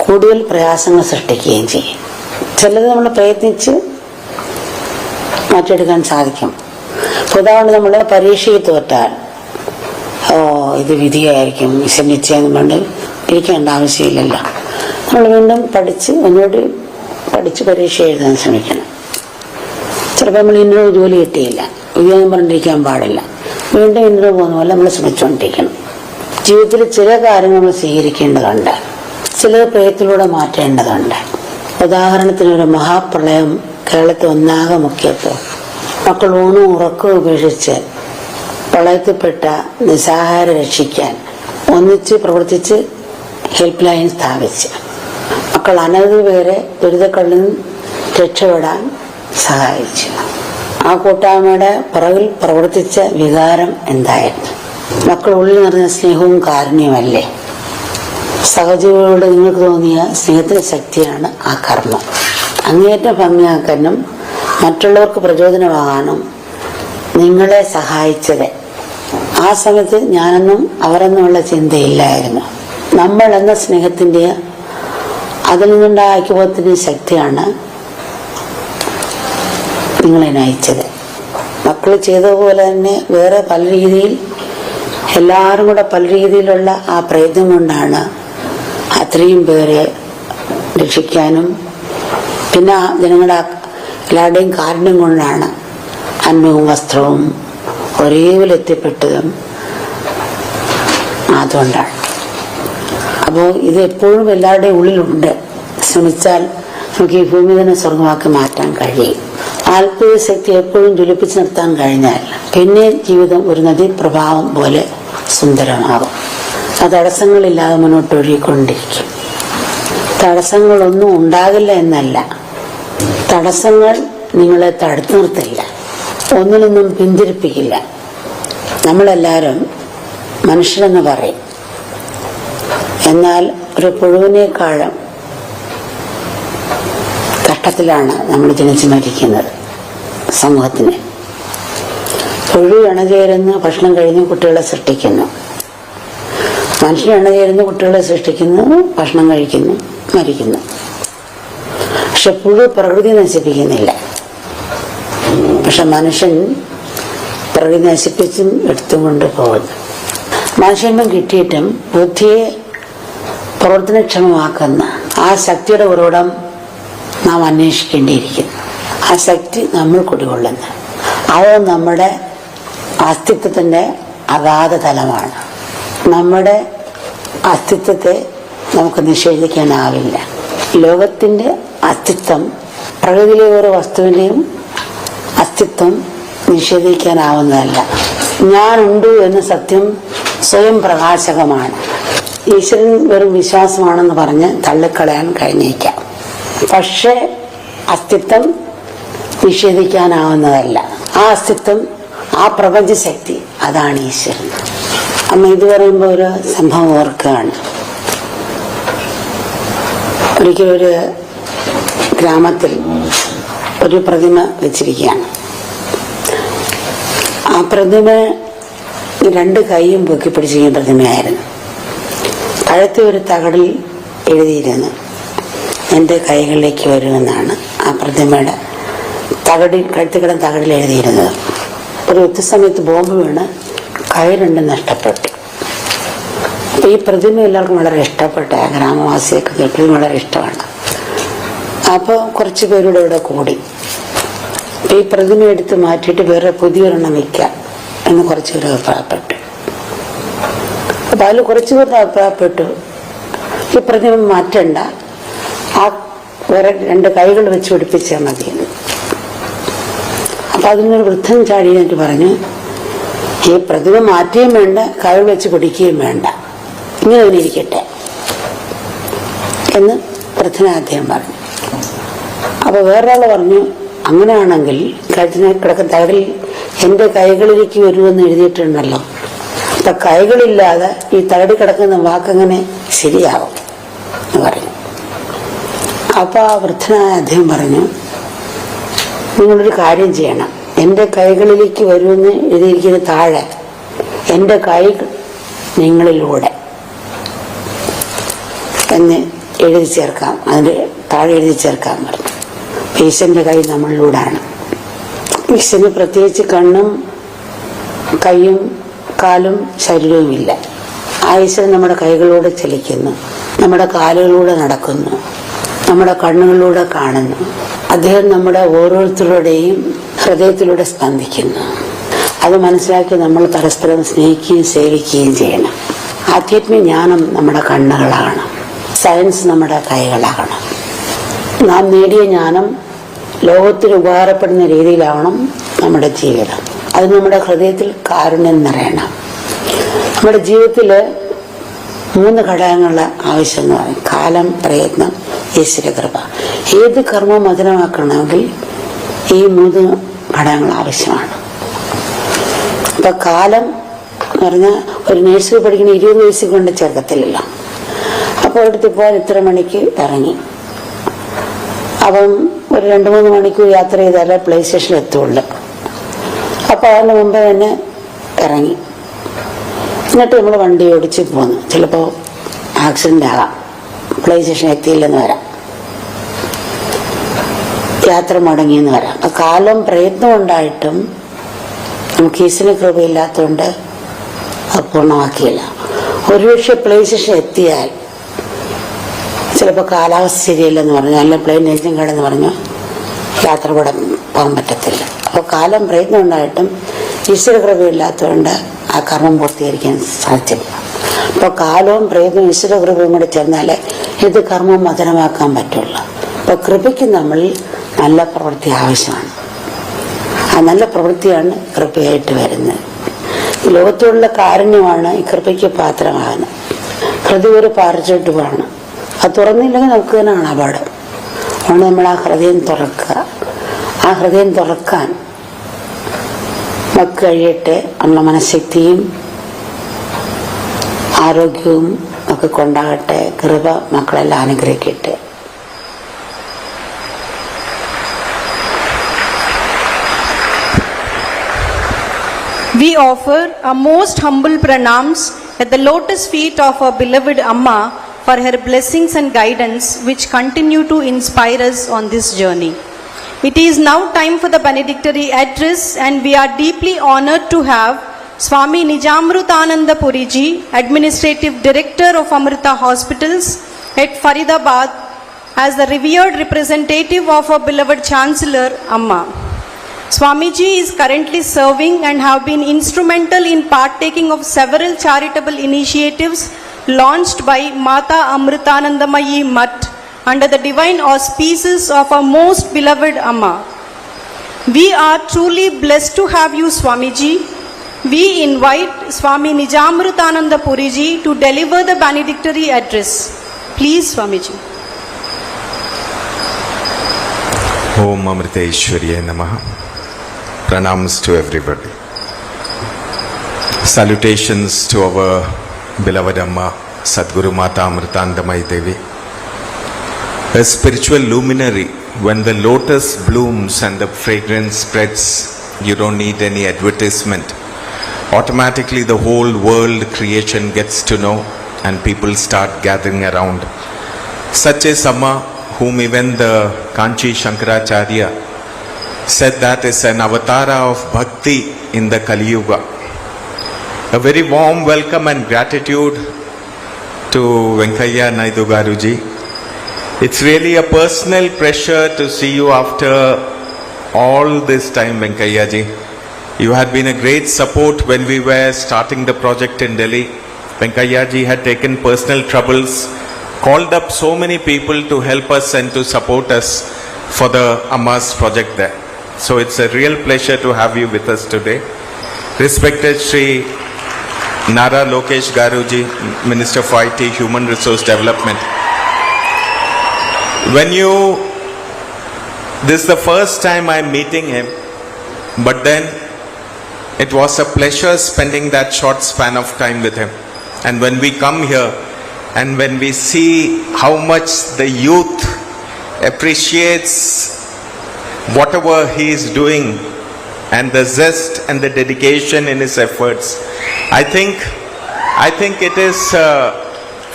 കൂടുതൽ പ്രയാസങ്ങൾ സൃഷ്ടിക്കുകയും ചെയ്യും. ചിലത് നമ്മൾ പ്രയത്നിച്ച് മാറ്റിയെടുക്കാൻ സാധിക്കും. ഉദാഹരണം, നമ്മൾ പരീക്ഷയിൽ തോറ്റാൽ ഇത് വിധിയായിരിക്കും, നിശ്ചയെന്ന് കൊണ്ട് ഇരിക്കേണ്ട ആവശ്യമില്ലല്ലോ. നമ്മൾ വീണ്ടും ഒന്നുകൂടി പഠിച്ച് പരീക്ഷ എഴുതാൻ ശ്രമിക്കണം. ചിലപ്പോൾ നമ്മൾ ഇന്നൊരു ജോലി കിട്ടിയില്ല, വിധിയെന്ന് പറഞ്ഞിരിക്കാൻ പാടില്ല. വീണ്ടും ഇന്നൊരു പോകുന്ന പോലെ നമ്മൾ ശ്രമിച്ചുകൊണ്ടിരിക്കണം. ജീവിതത്തിൽ ചില കാര്യങ്ങൾ നമ്മൾ സ്വീകരിക്കേണ്ടതുണ്ട്, ചില പ്രയത്നത്തിലൂടെ മാറ്റേണ്ടതുണ്ട്. ഉദാഹരണത്തിന്, ഒരു മഹാപ്രളയം കേരളത്തിൽ ഒന്നാകെ മുഖ്യത്വം, മക്കൾ ഊണും ഉറക്കവും ഉപേക്ഷിച്ച് പ്രളയത്തിൽപ്പെട്ട നിസ്സഹായരെ രക്ഷിക്കാൻ ഒന്നിച്ച് പ്രവർത്തിച്ച് ഹെൽപ്പ് ലൈൻ സ്ഥാപിച്ച് മക്കൾ അനവധി പേരെ ദുരിതക്കള്ളിൽ രക്ഷപ്പെടാൻ സഹായിച്ചു. ആ കൂട്ടായ്മയുടെ പുറകിൽ പ്രവർത്തിച്ച വികാരം എന്തായിരുന്നു? മക്കളുള്ളിൽ നിറഞ്ഞ സ്നേഹവും കാരുണ്യമല്ലേ? സഹജീവികളോട് നിങ്ങൾക്ക് തോന്നിയ സ്നേഹത്തിന്റെ ശക്തിയാണ് ആ കർമ്മം. അങ്ങേയറ്റം ഭംഗിയാക്കാനും മറ്റുള്ളവർക്ക് പ്രചോദനമാകാനും നിങ്ങളെ സഹായിച്ചത്. ആ സമയത്ത് ഞാനെന്നും അവരെന്നുമുള്ള ചിന്തയില്ലായിരുന്നു. നമ്മൾ എന്ന സ്നേഹത്തിന്റെ അതിൽ നിന്നുണ്ടായ ഐക്യബോധത്തിന്റെ ശക്തിയാണ് നിങ്ങളെ നയിച്ചത്. മക്കൾ ചെയ്തതുപോലെ തന്നെ വേറെ പല രീതിയിൽ എല്ലാവരും കൂടെ പല രീതിയിലുള്ള ആ പ്രയത്നം കൊണ്ടാണ് അത്രയും പേരെ രക്ഷിക്കാനും പിന്നെ ജനങ്ങളുടെ എല്ലാവരുടെയും കാരുണ്യം കൊണ്ടാണ് അന്നവും വസ്ത്രവും ഒരേപോലെ എത്തിപ്പെട്ടതും. അതുകൊണ്ടാണ്. അപ്പോൾ ഇത് എപ്പോഴും എല്ലാവരുടെയും ഉള്ളിലുണ്ട്. ശ്രമിച്ചാൽ നമുക്ക് ഈ ഭൂമി തന്നെ സ്വർഗമാക്കി മാറ്റാൻ കഴിയും. ആത്മീയ ശക്തി എപ്പോഴും ജ്വലിപ്പിച്ച് നിർത്താൻ കഴിഞ്ഞാൽ പിന്നെ ജീവിതം ഒരു നദീപ്രഭാവം പോലെ സുന്ദരമാകും. ആ തടസ്സങ്ങളില്ലാതെ മുന്നോട്ട് ഒഴുകിക്കൊണ്ടിരിക്കും. തടസ്സങ്ങളൊന്നും ഉണ്ടാകില്ല എന്നല്ല, തടസ്സങ്ങൾ നിങ്ങളെ തടുത്തു നിർത്തില്ല, ഒന്നിനൊന്നും പിന്തിരിപ്പിക്കില്ല. നമ്മളെല്ലാവരും മനുഷ്യരെന്ന് പറയും, എന്നാൽ ഒരു പുഴുവിനേക്കാളും കഷ്ടത്തിലാണ് നമ്മൾ ജനിച്ചു മരിക്കുന്നത്. സമൂഹത്തിന് പുഴു ഇണചേരുന്ന ഭക്ഷണം കഴിഞ്ഞ് കുട്ടികളെ സൃഷ്ടിക്കുന്നു, മനുഷ്യൻ ഇണചേരുന്ന കുട്ടികളെ സൃഷ്ടിക്കുന്നു, ഭക്ഷണം കഴിക്കുന്നു, മരിക്കുന്നു. പക്ഷെ പുഴു പ്രകൃതി നശിപ്പിക്കുന്നില്ല. പക്ഷെ മനുഷ്യൻ പ്രകൃതി നശിപ്പിച്ചും എടുത്തും കൊണ്ട് പോകുന്നു. മനുഷ്യന്മാർ കിട്ടിയിട്ടും ബുദ്ധിയെ പ്രവർത്തനക്ഷമമാക്കുന്ന ആ ശക്തിയുടെ ഉറവിടം നാം അന്വേഷിക്കേണ്ടിയിരിക്കുന്നു. ആ ശക്തി നമ്മൾ കുടികൊള്ളുന്നു. അത് നമ്മുടെ അസ്തിത്വത്തിന്റെ അഗാധ തലമാണ്. നമ്മുടെ അസ്തിത്വത്തെ നമുക്ക് നിഷേധിക്കാനാവില്ല. ലോകത്തിന്റെ അസ്തിത്വം, പ്രകൃതിയിലെ ഓരോ വസ്തുവിന്റെയും അസ്തിത്വം നിഷേധിക്കാനാവുന്നതല്ല. ഞാനുണ്ട് എന്ന സത്യം സ്വയം പ്രകാശകമാണ്. ഈശ്വരൻ വെറും വിശ്വാസമാണെന്ന് പറഞ്ഞ് തള്ളിക്കളയാൻ കഴിഞ്ഞേക്കാം. പക്ഷെ അസ്തിത്വം നിഷേധിക്കാനാവുന്നതല്ല. ആ അസ്തിത്വം, ആ പ്രപഞ്ചശക്തി, അതാണ് ഈശ്വരൻ. അമ്മ ഇത് പറയുമ്പോൾ ഒരു സംഭവം ഓർക്കുകയാണ്. ഒരിക്കലൊരു ഗ്രാമത്തിൽ ഒരു പ്രതിമ വെച്ചിരിക്കുകയാണ്. ആ പ്രതിമ രണ്ട് കൈയും പൊക്കി പിടിച്ചിരിക്കുന്ന പ്രതിമയായിരുന്നു. കഴുത്തിൽ ഒരു തകടിൽ എഴുതിയിരുന്നു, എൻ്റെ കൈകളിലേക്ക് വരുമെന്നാണ് ആ പ്രതിമയുടെ തകടിൽ, കഴുത്തിൽ കിടന്ന തകടിൽ എഴുതിയിരുന്നത്. ഒരു യുദ്ധസമയത്ത് ബോംബ് വീണ് കൈ രണ്ടും നഷ്ടപ്പെട്ടു. അപ്പൊ ഈ പ്രതിമ എല്ലാവർക്കും വളരെ ഇഷ്ടപ്പെട്ട, ഗ്രാമവാസിയൊക്കെ കേൾക്കുകയും വളരെ ഇഷ്ടമാണ്. അപ്പോൾ കുറച്ച് പേരുടെ ഇവിടെ കൂടി ഈ പ്രതിമ എടുത്ത് മാറ്റിയിട്ട് വേറെ പുതിയൊരെണ്ണം വയ്ക്കാം എന്ന് കുറച്ച് പേര് അഭിപ്രായപ്പെട്ടു. അപ്പൊ അതിൽ കുറച്ചു പേരുടെ അഭിപ്രായപ്പെട്ടു, ഈ പ്രതിമ മാറ്റണ്ട, ആ വേറെ രണ്ട് കൈകൾ വെച്ച് പിടിപ്പിച്ചാൽ മതിയെന്ന്. അപ്പൊ അതിനൊരു വൃദ്ധൻ ചാടി എന്നിട്ട് പറഞ്ഞു, ഈ പ്രതിമ മാറ്റുകയും വേണ്ട, കൈകൾ വെച്ച് പിടിക്കുകയും വേണ്ട, ഇങ്ങനെ തന്നെ ഇരിക്കട്ടെ എന്ന് വൃദ്ധന അദ്ദേഹം പറഞ്ഞു. അപ്പൊ വേറൊരാള് പറഞ്ഞു, അങ്ങനെയാണെങ്കിൽ കഴുത്തിനെ കിടക്കുന്ന തകടിൽ എന്റെ കൈകളിലേക്ക് വരുമെന്ന് എഴുതിയിട്ടുണ്ടല്ലോ, അപ്പൊ കൈകളില്ലാതെ ഈ തകടി കിടക്കുന്ന വാക്കങ്ങനെ ശരിയാവും എന്ന് പറഞ്ഞു. അപ്പൊ ആ വൃദ്ധനായ അദ്ദേഹം പറഞ്ഞു, നിങ്ങളൊരു കാര്യം ചെയ്യണം, എന്റെ കൈകളിലേക്ക് വരുമെന്ന് എഴുതിയിരിക്കുന്ന താഴെ എന്റെ കൈ നിങ്ങളിലൂടെ എന്ന് എഴുതി ചേർക്കാം, അതിന്റെ താഴെ എഴുതി ചേർക്കാൻ പറഞ്ഞു. ഈശ്വരന്റെ കൈ നമ്മളിലൂടെയാണ്. ഈശ്വരന് പ്രത്യേകിച്ച് കണ്ണും കൈയും കാലും ശരീരവുമില്ല. ആ ഈശ്വരൻ നമ്മുടെ കൈകളിലൂടെ ചലിക്കുന്നു, നമ്മുടെ കാലുകളിലൂടെ നടക്കുന്നു, നമ്മുടെ കണ്ണുകളിലൂടെ കാണുന്നു. അദ്ദേഹം നമ്മുടെ ഓരോരുത്തരുടെയും ഹൃദയത്തിലൂടെ സ്പന്ദിക്കുന്നു. അത് മനസ്സിലാക്കി നമ്മൾ പരസ്പരം സ്നേഹിക്കുകയും സേവിക്കുകയും ചെയ്യണം. ആധ്യാത്മിക ജ്ഞാനം നമ്മുടെ കണ്ണുകളാകണം, സയൻസ് നമ്മുടെ കൈകളാകണം. നാം നേടിയ ജ്ഞാനം ലോകത്തിന് ഉപകാരപ്പെടുന്ന രീതിയിലാവണം നമ്മുടെ ജീവിതം. അത് നമ്മുടെ ഹൃദയത്തിൽ കാരുണ്യം നിറയണം. നമ്മുടെ ജീവിതത്തില് 3 ഘടകങ്ങളുടെ ആവശ്യം എന്ന് പറയും: കാലം, പ്രയത്നം, ഈശ്വരകൃപ. ഏത് കർമ്മം മധുരമാക്കണമെങ്കിൽ ഈ 3 ഘടകങ്ങൾ ആവശ്യമാണ്. അപ്പൊ കാലം എന്ന് പറഞ്ഞാൽ ഒരു നഴ്സറി പഠിക്കുന്ന 20 വയസ്സിൽ കൊണ്ട് ചേർക്കത്തില്ലല്ലോ. അപ്പോൾ ഒരിടത്ത് പോയാൽ ഇത്ര മണിക്ക് ഇറങ്ങി, അപ്പം ഒരു 2-3 മണിക്കൂർ യാത്ര ചെയ്താലേ പ്ലേ സ്റ്റേഷനിൽ എത്തുള്ളൂ. അപ്പോൾ അതിന് മുമ്പ് തന്നെ ഇറങ്ങി, എന്നിട്ട് നമ്മൾ വണ്ടി ഓടിച്ച് പോന്നു. ചിലപ്പോൾ ആക്സിഡന്റ് ആകാം, പ്ലേ സ്റ്റേഷൻ എത്തിയില്ലെന്ന് വരാം, യാത്ര മുടങ്ങിയെന്ന് വരാം. അപ്പം കാലം പ്രയത്നം ഉണ്ടായിട്ടും നമുക്ക് ഈശ്വര കൃപയില്ലാത്തതുകൊണ്ട് അത് പൂർണ്ണമാക്കിയില്ല. ഒരുപക്ഷെ പ്ലേ സ്റ്റേഷൻ എത്തിയാൽ ചിലപ്പോൾ കാലാവസ്ഥ ശരിയല്ലെന്ന് പറഞ്ഞു, അല്ലെങ്കിൽ പ്ലെയിൻ എഞ്ചിൻ കേടെന്ന് പറഞ്ഞു യാത്ര കൂടെ പോകാൻ പറ്റത്തില്ല. അപ്പോൾ കാലം പ്രയത്നം ഉണ്ടായിട്ടും ഈശ്വര കൃപയില്ലാത്തതുകൊണ്ട് ആ കർമ്മം പൂർത്തീകരിക്കാൻ സാധിച്ചില്ല. അപ്പോൾ കാലവും പ്രയത്നവും ഈശ്വര കൃപയും കൂടെ ചേർന്നാലേ ഇത് കർമ്മം മധുരമാക്കാൻ പറ്റുള്ളൂ. അപ്പോൾ കൃപയ്ക്ക് നമ്മളിൽ നല്ല പ്രവൃത്തി ആവശ്യമാണ്. ആ നല്ല പ്രവൃത്തിയാണ് കൃപയായിട്ട് വരുന്നത്. ലോകത്തോടുള്ള കാരുണ്യമാണ് ഈ കൃപയ്ക്ക് പാത്രമാകുന്നത്. ഹൃദയം ഒരു പാറച്ചോട്ടുമാണ്, അത് തുറന്നില്ലെങ്കിൽ നമുക്ക് തന്നെ അപാഠം. അതുകൊണ്ട് നമ്മൾ ആ ഹൃദയം തുറക്കുക. ആ ഹൃദയം തുറക്കാൻ നമുക്ക് കഴിയട്ടെ. നമ്മളെ മനഃശക്തിയും ആരോഗ്യവും ഒക്കെ കൊണ്ടാകട്ടെ. കൃപ മക്കളെല്ലാം അനുഗ്രഹിക്കട്ടെ. We offer a most humble pranams at the lotus feet of our beloved Amma for her blessings and guidance which continue to inspire us on this journey. It is now time for the benedictory address, and we are deeply honored to have Swami Nijamrutananda Puriji, Administrative Director of Amrita Hospitals at Faridabad, as the revered representative of our beloved Chancellor Amma. Swamiji is currently serving and have been instrumental in partaking of several charitable initiatives launched by Mata Amritanandamayi Mutt under the divine auspices of our most beloved Amma. We are truly blessed to have you, Swamiji. We invite Swami Nijamrutananda Puriji to deliver the benedictory address. Please, Swamiji. Om Amriteshwarya Namaha. Pranams to everybody. Salutations to our beloved Amma, Sadguru Mata Amritanandamayi Devi. A spiritual luminary. When the lotus blooms and the fragrance spreads, you don't need any advertisement. Automatically the whole world creation gets to know and people start gathering around. Such is Amma, whom even the Kanchi Shankaracharya said that is an avatara of bhakti in the Kali Yuga. A very warm welcome and gratitude to Venkaiah Naidu Garuji. It's really a personal pleasure to see you after all this time, Venkaiah ji. You had been a great support when we were starting the project in Delhi. Venkaiah ji had taken personal troubles, called up so many people to help us and to support us for the Amma's project there. So it's a real pleasure to have you with us today. Respected Shri Nara Lokesh Garuji, Minister for IT, Human Resource Development. This is the first time I'm meeting him, but then it was a pleasure spending that short span of time with him. And when we come here and when we see how much the youth appreciates whatever he is doing and the zest and the dedication in his efforts, I think it is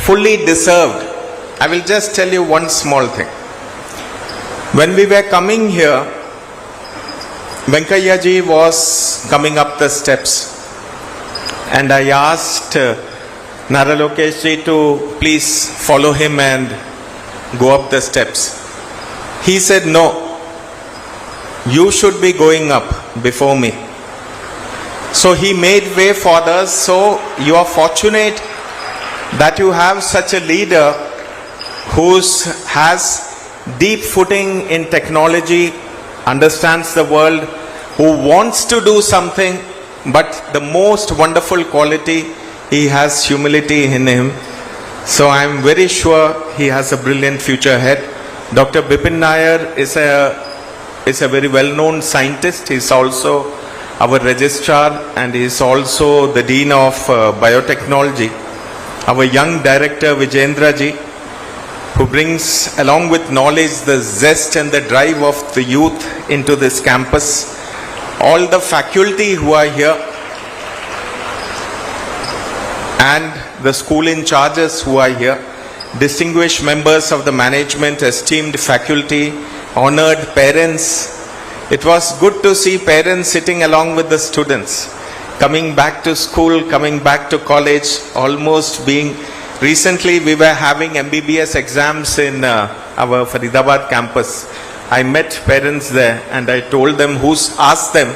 fully deserved. I will just tell you one small thing. When we were coming here, Venkaiah ji was coming up the steps and I asked Nara Lokesh ji to please follow him and go up the steps. He said, no, you should be going up before me. So he made way for us. So you are fortunate that you have such a leader who has deep footing in technology, understands the world, who wants to do something, but the most wonderful quality, he has humility in him. So I am very sure he has a brilliant future ahead. Dr. Bipin Nair is a very well-known scientist. He is also our registrar and he is also the Dean of Biotechnology. Our young director Vijendra ji, who brings along with knowledge the zest and the drive of the youth into this campus. All the faculty who are here and the school in charges who are here, distinguished members of the management, esteemed faculty, honored parents. It was good to see parents sitting along with the students, coming back to school, coming back to college, almost being... Recently we were having MBBS exams in our Faridabad campus. I met parents there and I told them, asked them,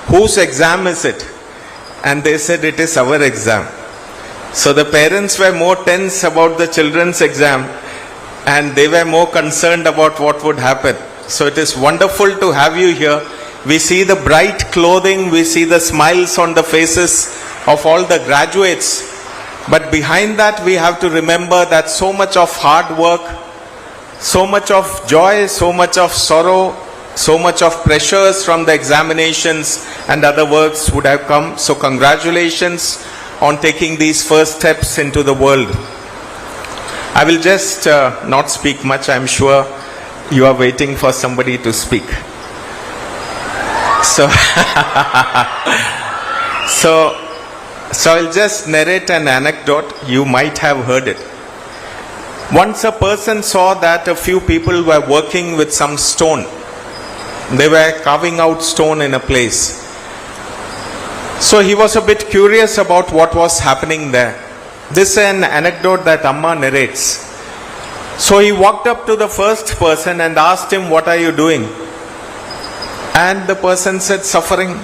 whose exam is it? And they said, it is our exam. So the parents were more tense about the children's exam and they were more concerned about what would happen. So it is wonderful to have you here. We see the bright clothing, we see the smiles on the faces of all the graduates. But behind that we have to remember that so much of hard work, so much of joy, so much of sorrow, so much of pressures from the examinations and other works would have come. So congratulations on taking these first steps into the world. I will just not speak much. I am sure you are waiting for somebody to speak. So, so I'll just narrate an anecdote. You might have heard it. Once a person saw that a few people were working with some stone. They were carving out stone in a place. So he was a bit curious about what was happening there. This is an anecdote that Amma narrates. So he walked up to the first person and asked him, what are you doing? And the person said, suffering.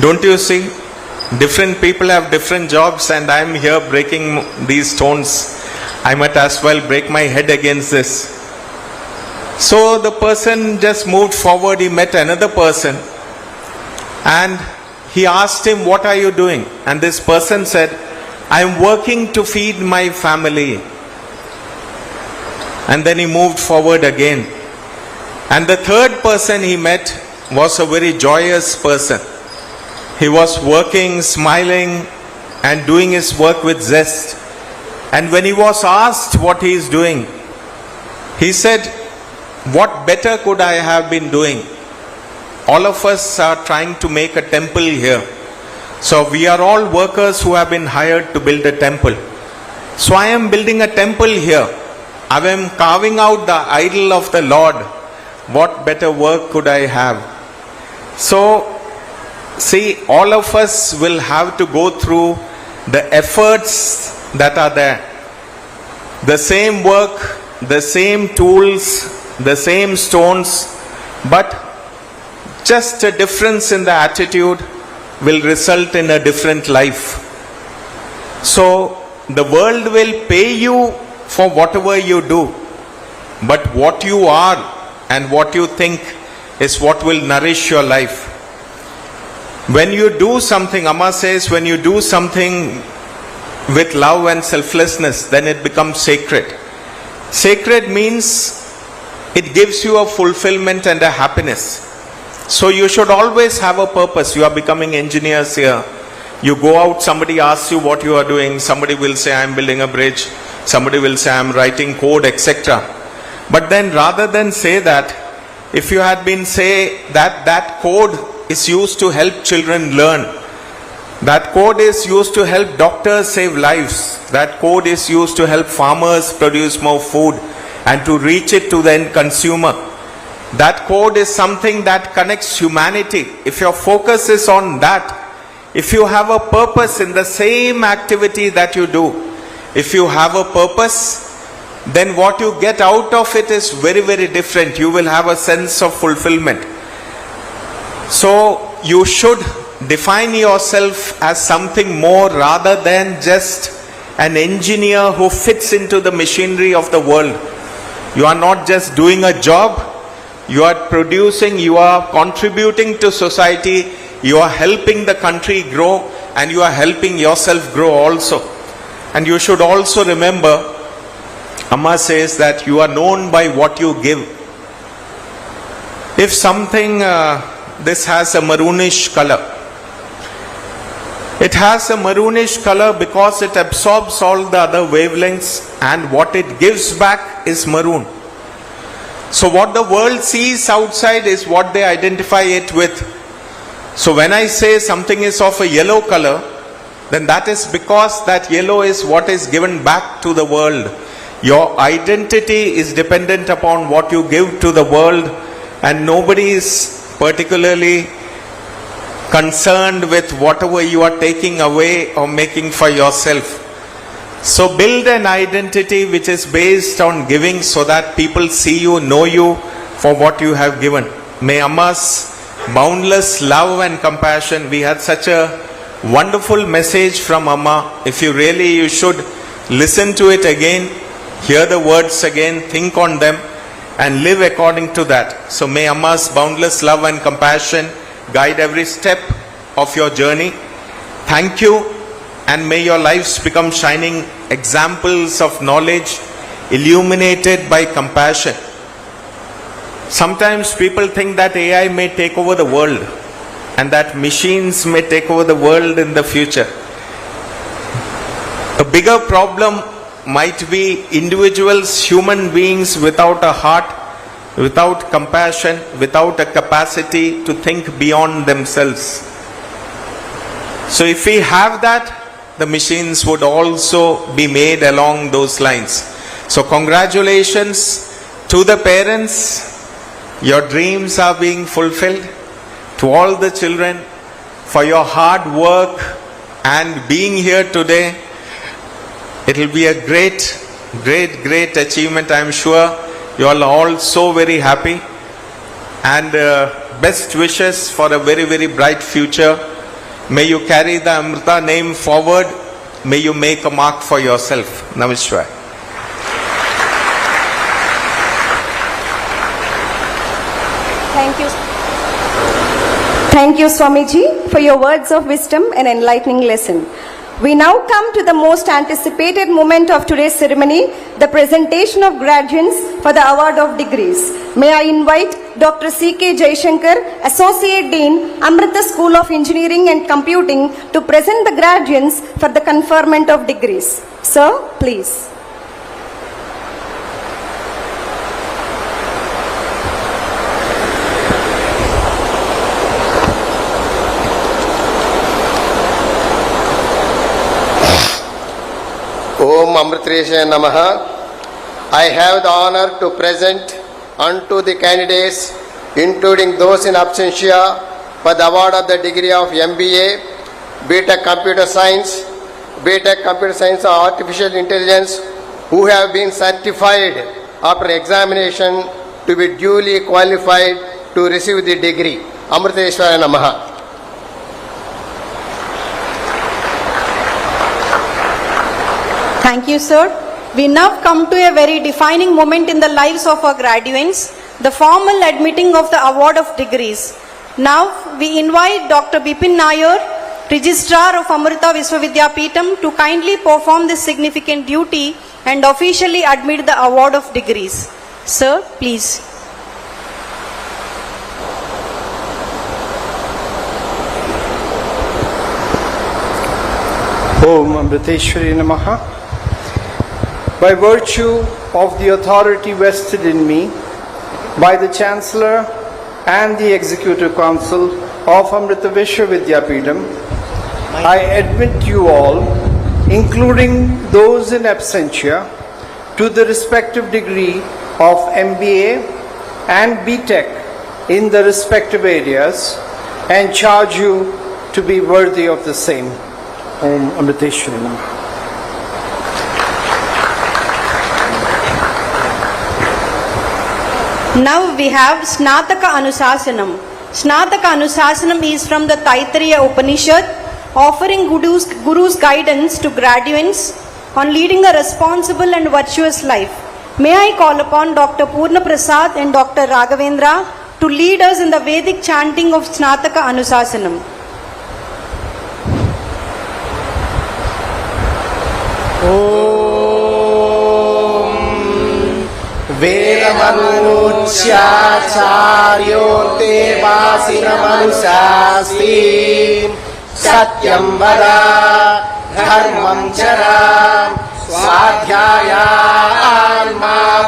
Don't you see? Different people have different jobs and I am here breaking these stones. I might as well break my head against this. So the person just moved forward. He met another person and he asked him, what are you doing? And this person said, I am working to feed my family. And then he moved forward again. And the third person he met was a very joyous person. He was working, smiling and doing his work with zest. And when he was asked what he is doing, he said, what better could I have been doing? All of us are trying to make a temple here. So we are all workers who have been hired to build a temple. So I am building a temple here. I am carving out the idol of the Lord. What better work could I have? So, see, all of us will have to go through the efforts that are there. The same work, the same tools, the same stones, but just a difference in the attitude will result in a different life. So, the world will pay you for whatever you do, but what you are and what you think is what will nourish your life. When you do something, Amma says, when you do something with love and selflessness, then it becomes sacred. Sacred means it gives you a fulfillment and a happiness. So you should always have a purpose. You are becoming engineers here. You go out, somebody asks you what you are doing. Somebody will say, I am building a bridge. Somebody will say, I am writing code, etc. But then rather than say that, if you had been say that code is used to help children learn, that code is used to help doctors save lives, that code is used to help farmers produce more food and to reach it to the end consumer. That code is something that connects humanity. If your focus is on that, if you have a purpose in the same activity that you do, if you have a purpose, then what you get out of it is very, very different. You will have a sense of fulfillment. So you should define yourself as something more rather than just an engineer who fits into the machinery of the world. You are not just doing a job, you are producing, you are contributing to society, you are helping the country grow and you are helping yourself grow also. And you should also remember, Amma says that you are known by what you give. If something, this has a maroonish color. It has a maroonish color because it absorbs all the other wavelengths, and what it gives back is maroon. So what the world sees outside is what they identify it with. So when I say something is of a yellow color, then that is because that yellow is what is given back to the world. Your identity is dependent upon what you give to the world, and nobody is particularly concerned with whatever you are taking away or making for yourself. So build an identity which is based on giving, so that people see you, know you for what you have given. May Amma's boundless love and compassion. We had such a wonderful message from Amma. If you really, you should listen to it again, hear the words again, think on them, and live according to that. So may Amma's boundless love and compassion guide every step of your journey. Thank you, and may your lives become shining examples of knowledge, illuminated by compassion. Sometimes people think that AI may take over the world, and that machines may take over the world in the future. A bigger problem might be individuals, human beings without a heart, without compassion, without a capacity to think beyond themselves. So if we have that, the machines would also be made along those lines. So congratulations to the parents. Your dreams are being fulfilled. To all the children, for your hard work and being here today. It will be a great achievement. I am sure you are all so very happy, and best wishes for a very bright future. May you carry the Amrita name forward. May you make a mark for yourself. Namaskar. Thank you, Swamiji, for your words of wisdom and enlightening lesson. We now come to the most anticipated moment of today's ceremony, the presentation of graduates for the award of degrees. May I invite Dr. C.K. Jaishankar, Associate Dean, Amrita School of Engineering and Computing, to present the graduates for the conferment of degrees. Sir, please. Om Amritresha Namaha. I have the honor to present unto the candidates, including those in absentia, for the award of the degree of MBA, BTech Computer Science, BTech Computer Science or Artificial Intelligence, who have been certified after examination to be duly qualified to receive the degree. Amriteshwara Namaha. Thank you, sir. We now come to a very defining moment in the lives of our graduates, the formal admitting of the award of degrees. Now, we invite Dr. Bipin Nair, Registrar of Amrita Viswavidyapeetham, to kindly perform this significant duty and officially admit the award of degrees. Sir, please. Om Amriteshwari Namaha. By virtue of the authority vested in me by the Chancellor and the Executive Council of Amrita Viswavidyapeetham, I admit you all, including those in absentia, to the respective degree of MBA and BTech in the respective areas, and charge you to be worthy of the same. Om Amriteshwari Namaha. Now we have Snataka Anusasanam. Snataka Anusasanam is from the Taittiriya Upanishad, offering Guru's guidance to graduates on leading a responsible and virtuous life. May I call upon Dr. Purna Prasad and Dr. Raghavendra to lead us in the Vedic chanting of Snataka Anusasanam. Om मनुष्याचार्योऽन्ते वासिनमनुशास्ति सत्यं वद धर्मं चर स्वाध्यायान्मा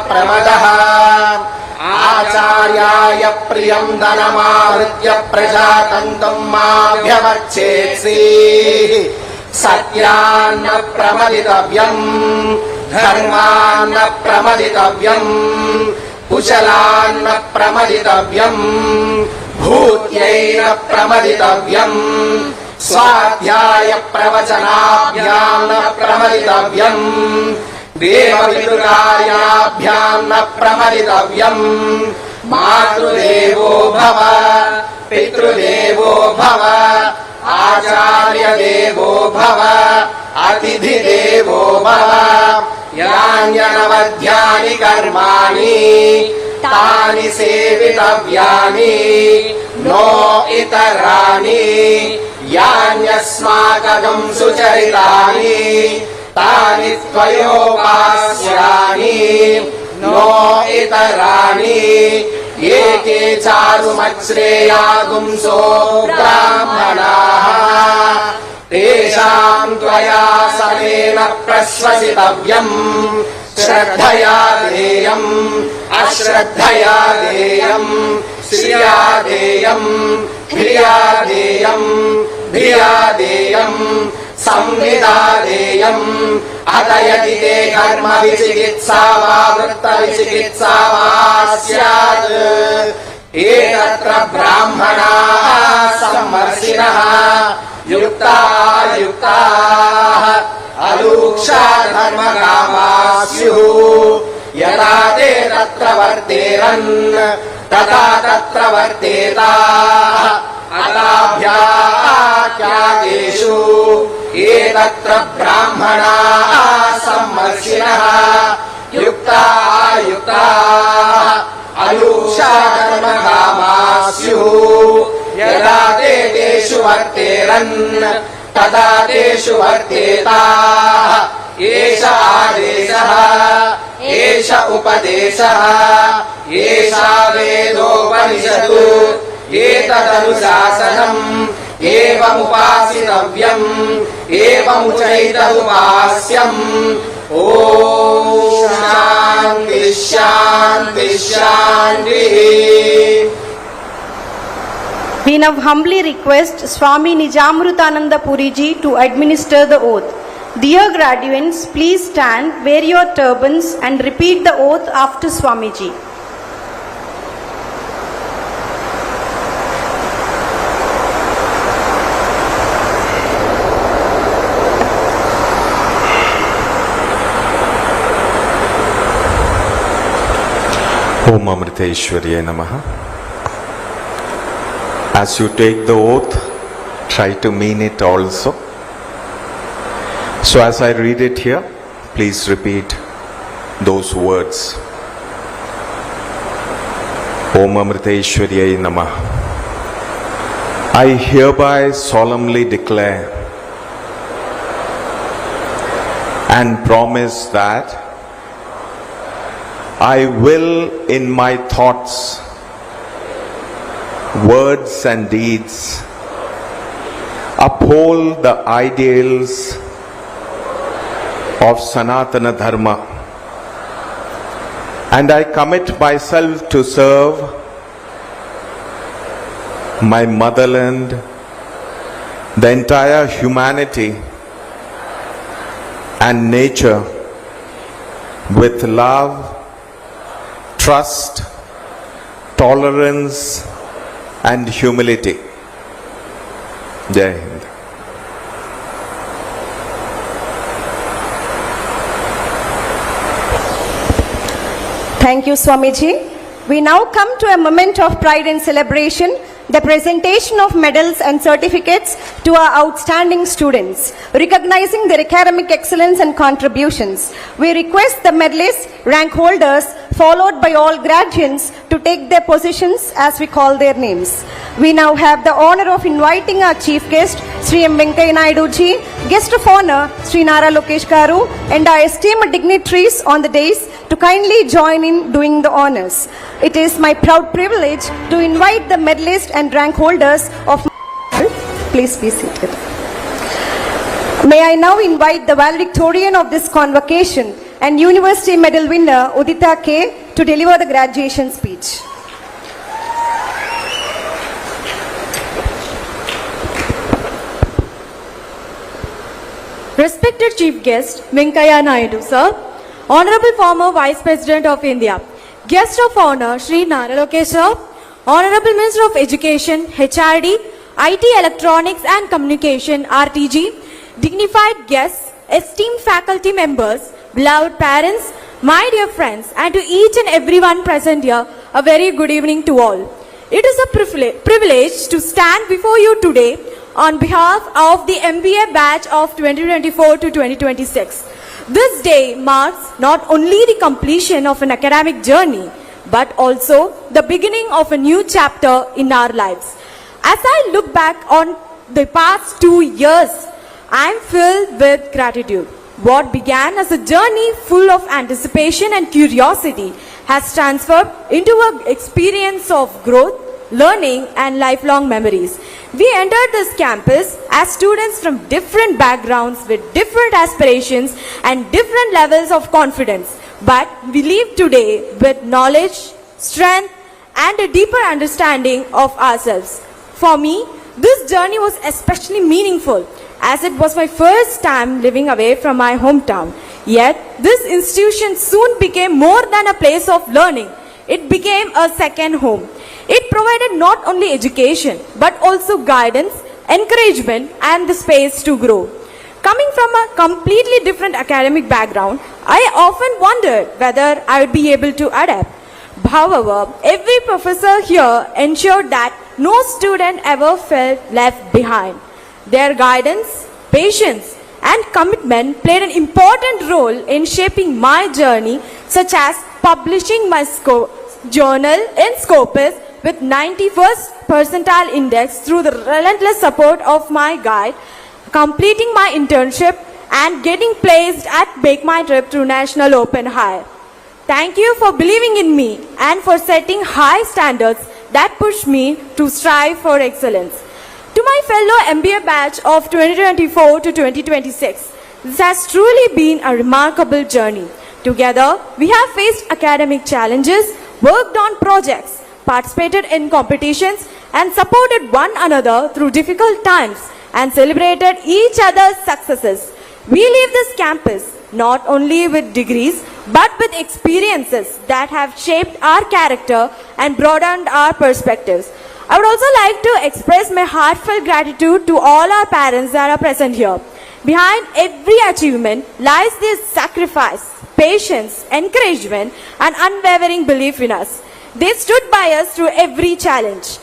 प्रमदः आचार्याय प्रियं धनमाहृत्य प्रजातन्तं माभ्यवर्चेत्सि सत्यान्न प्रमदितव्यम् धर्मान्न प्रमदितव्यम् कुशलान्न प्रमदितव्यम् भूत्यैन प्रमदितव्यम् स्वाध्याय प्रवचनाभ्यां न प्रमदितव्यम् देवपितृकार्याभ्यां न प्रमदितव्यम् मातृदेवो भव पितृदेवो भव आचार्यदेवो भव अतिथिदेवो भव यान्यनवद्यानि कर्माणि तानि सेवितव्यानि नो इतराणि यान्यस्माकं सुचरितानि तानि त्वयोपास्यानि नो इतराणि ये के चारुमच्छ्रेयागुंसो ब्राह्मणाः तेषां त्वया समेन प्रश्वसितव्यम् श्रद्धया देयम् अश्रद्धया देयम् श्रिया देयम् धिया देयम् धिया देयम् संविदा देयम् अत यदि ते कर्म विचिकित्सा वा वृत्त विचिकित्सा वा स्यात् एतत्र ब्राह्मणाः सम्मर्शिनः युक्ताः अलूक्षा धर्मकामाः स्युः यदा ते तत्र वर्तेरन् तथा तत्र वर्तेताः अताभ्याख्यातेषु एतत्र ब्राह्मणाः सम्मर्शिनः युक्ताः अलूक्षा धर्मकामाः स्युः यदा ते तेषु वर्तेरन् तदा तेषु वर्तेताः एष आदेशः एष उपदेशः एषा वेदोपनिषत् एतदनुशासनम् एवमुपासितव्यम् एवमुचैतदुपास्यम् ॐ शान्ति शान्ति शान्तिः. We now humbly request Swami Nijamrutananda Puri Ji to administer the oath. Dear graduates, please stand, wear your turbans and repeat the oath after Swami Ji. Om Amrita Namaha. As you take the oath, try to mean it also. So as I read it here, please repeat those words. Om Amrita Namaha. I hereby solemnly declare and promise that I will in my thoughts, words and deeds uphold the ideals of Sanatana Dharma, and I commit myself to serve my motherland, the entire humanity and nature with love, trust, tolerance and humility. Jai Hind. Thank you, Swamiji. We now come to a moment of pride and celebration, the presentation of medals and certificates to our outstanding students, recognizing their academic excellence and contributions. We request the medalists, rank holders, followed by all graduates to take their positions as we call their names. We now have the honor of inviting our chief guest, Sri M. Venkaiah Naidu ji, guest of honor, Sri Nara Lokesh Garu, and our esteemed dignitaries on the dais to kindly join in doing the honors. It is my proud privilege to invite the medalists and rank holders of please be seated. May I now invite the valedictorian of this convocation and university medal winner Udita K to deliver the graduation speech. Respected Chief Guest Venkaiah Naidu, Sir, Honorable former Vice President of India, Guest of Honor Shri Nara Lokesh, Sir, Honorable Minister of Education, HRD, IT Electronics and Communication, RTG, dignified guests, esteemed faculty members, beloved parents, my dear friends, and to each and everyone present here, a very good evening to all. It is a privilege to stand before you today on behalf of the MBA batch of 2024 to 2026. This day marks not only the completion of an academic journey, but also the beginning of a new chapter in our lives. As I look back on the past 2 years, I am filled with gratitude. What began as a journey full of anticipation and curiosity has transformed into an experience of growth, learning, and lifelong memories. We entered this campus as students from different backgrounds with different aspirations and different levels of confidence. But we leave today with knowledge, strength, and a deeper understanding of ourselves. For me, this journey was especially meaningful as it was my first time living away from my hometown. Yet, this institution soon became more than a place of learning. It became a second home. It provided not only education, but also guidance, encouragement, and the space to grow. Coming from a completely different academic background, I often wondered whether I would be able to adapt. However, every professor here ensured that no student ever felt left behind. Their guidance, patience, and commitment played an important role in shaping my journey, such as publishing my journal in Scopus with 91st percentile index through the relentless support of my guide, completing my internship, and getting placed at Make My Trip through National Open High. Thank you for believing in me and for setting high standards that push me to strive for excellence. To my fellow MBA batch of 2024 to 2026, this has truly been a remarkable journey. Together, we have faced academic challenges, worked on projects, participated in competitions, and supported one another through difficult times and celebrated each other's successes. We leave this campus not only with degrees, but with experiences that have shaped our character and broadened our perspectives. I would also like to express my heartfelt gratitude to all our parents that are present here. Behind every achievement lies this sacrifice, patience, encouragement, and unwavering belief in us. They stood by us through every challenge.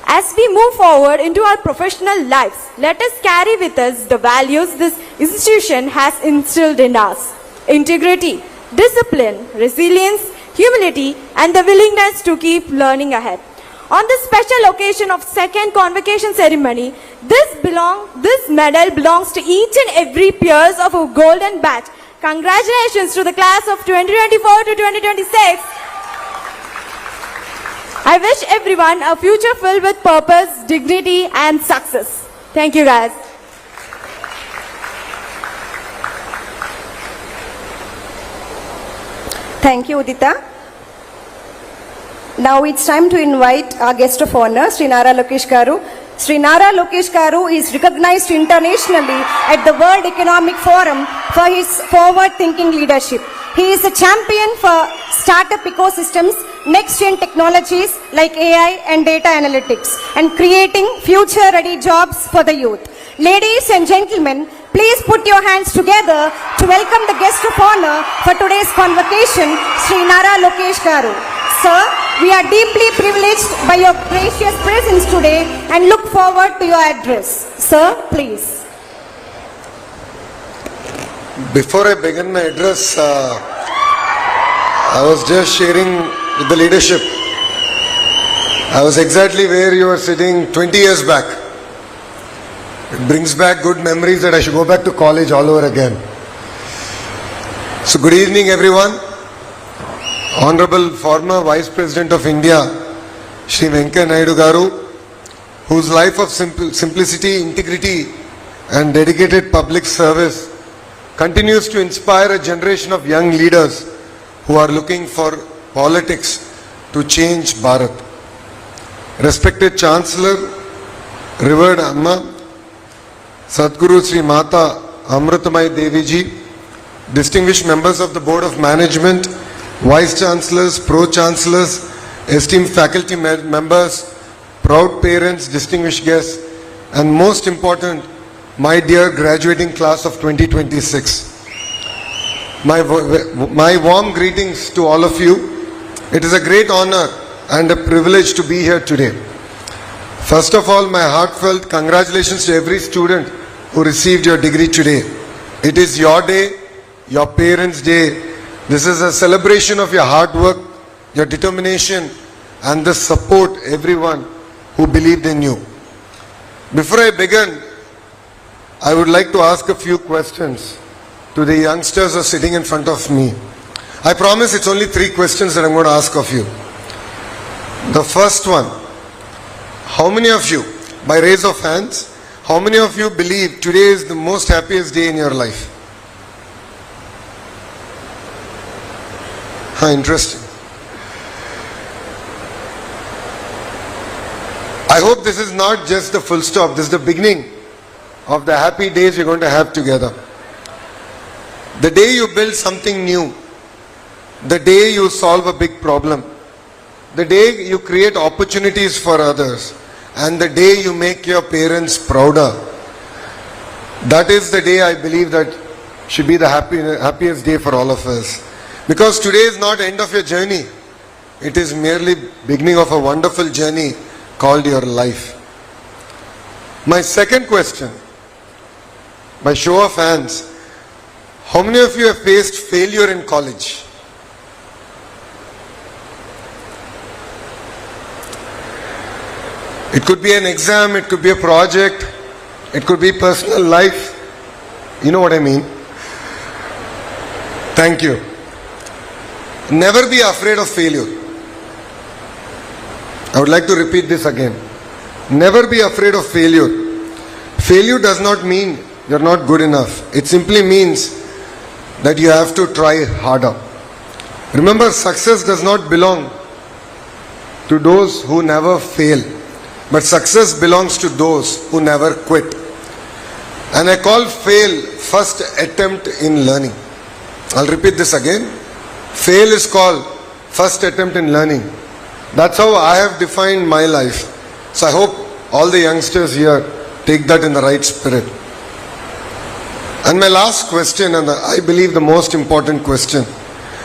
As we move forward into our professional lives, let us carry with us the values this institution has instilled in us: integrity, discipline, resilience, humility, and the willingness to keep learning ahead. On this special occasion of second convocation ceremony, this medal belongs to each and every peers of our golden batch. Congratulations to the class of 2024 to 2026. I wish everyone a future filled with purpose, dignity, and success. Thank you, guys. Thank you, Udita. Now it's time to invite our guest of honor, Sri Nara Lokesh Garu. Sri Nara Lokesh Garu is recognized internationally at the World Economic Forum for his forward-thinking leadership. He is a champion for startup ecosystems, next-gen technologies like AI and data analytics, and creating future-ready jobs for the youth. Ladies and gentlemen, please put your hands together to welcome the guest of honor for today's convocation, Sri Nara Lokesh Garu. Sir, we are deeply privileged by your gracious presence today and look forward to your address. Sir, please. Before I begin my address, I was just sharing with the leadership. I was exactly where you were sitting 20 years back. It brings back good memories that I should go back to college all over again. So good evening everyone. Honorable former Vice President of India, Shri Venkaiah Naidu Garu, whose life of simplicity, integrity and dedicated public service continues to inspire a generation of young leaders who are looking for politics to change Bharat. Respected Chancellor, revered Amma, Sadhguru Sri Mata Amrita Devi Ji, distinguished members of the Board of Management, Vice Chancellors, Pro-Chancellors, esteemed faculty members, proud parents, distinguished guests, and most important, my dear graduating class of 2026. My warm greetings to all of you. It is a great honor and a privilege to be here today. First of all, my heartfelt congratulations to every student who received your degree today. It is your day, your parents' day. This is a celebration of your hard work, your determination, and the support everyone who believed in you. Before I begin, I would like to ask a few questions to the youngsters who are sitting in front of me. I promise it's only 3 questions that I'm going to ask of you. The first one, how many of you, by raise of hands, how many of you believe today is the most happiest day in your life? Interesting. I hope this is not just the full stop. This is the beginning of the happy days we're going to have together. The day you build something new, the day you solve a big problem, the day you create opportunities for others, and the day you make your parents prouder, that is the day I believe that should be the happiest day for all of us. Because today is not end of your journey. It is merely beginning of a wonderful journey called your life. My second question, by show of hands, how many of you have faced failure in college? It could be an exam, it could be a project, it could be personal life. You know what I mean? Thank you. Never be afraid of failure. I would like to repeat this again. Never be afraid of failure. Failure does not mean you're not good enough. It simply means that you have to try harder. Remember, success does not belong to those who never fail, but success belongs to those who never quit. And I call fail first attempt in learning. I'll repeat this again. Fail is called first attempt in learning. That's how I have defined my life. So I hope all the youngsters here take that in the right spirit. And my last question, and I believe the most important question,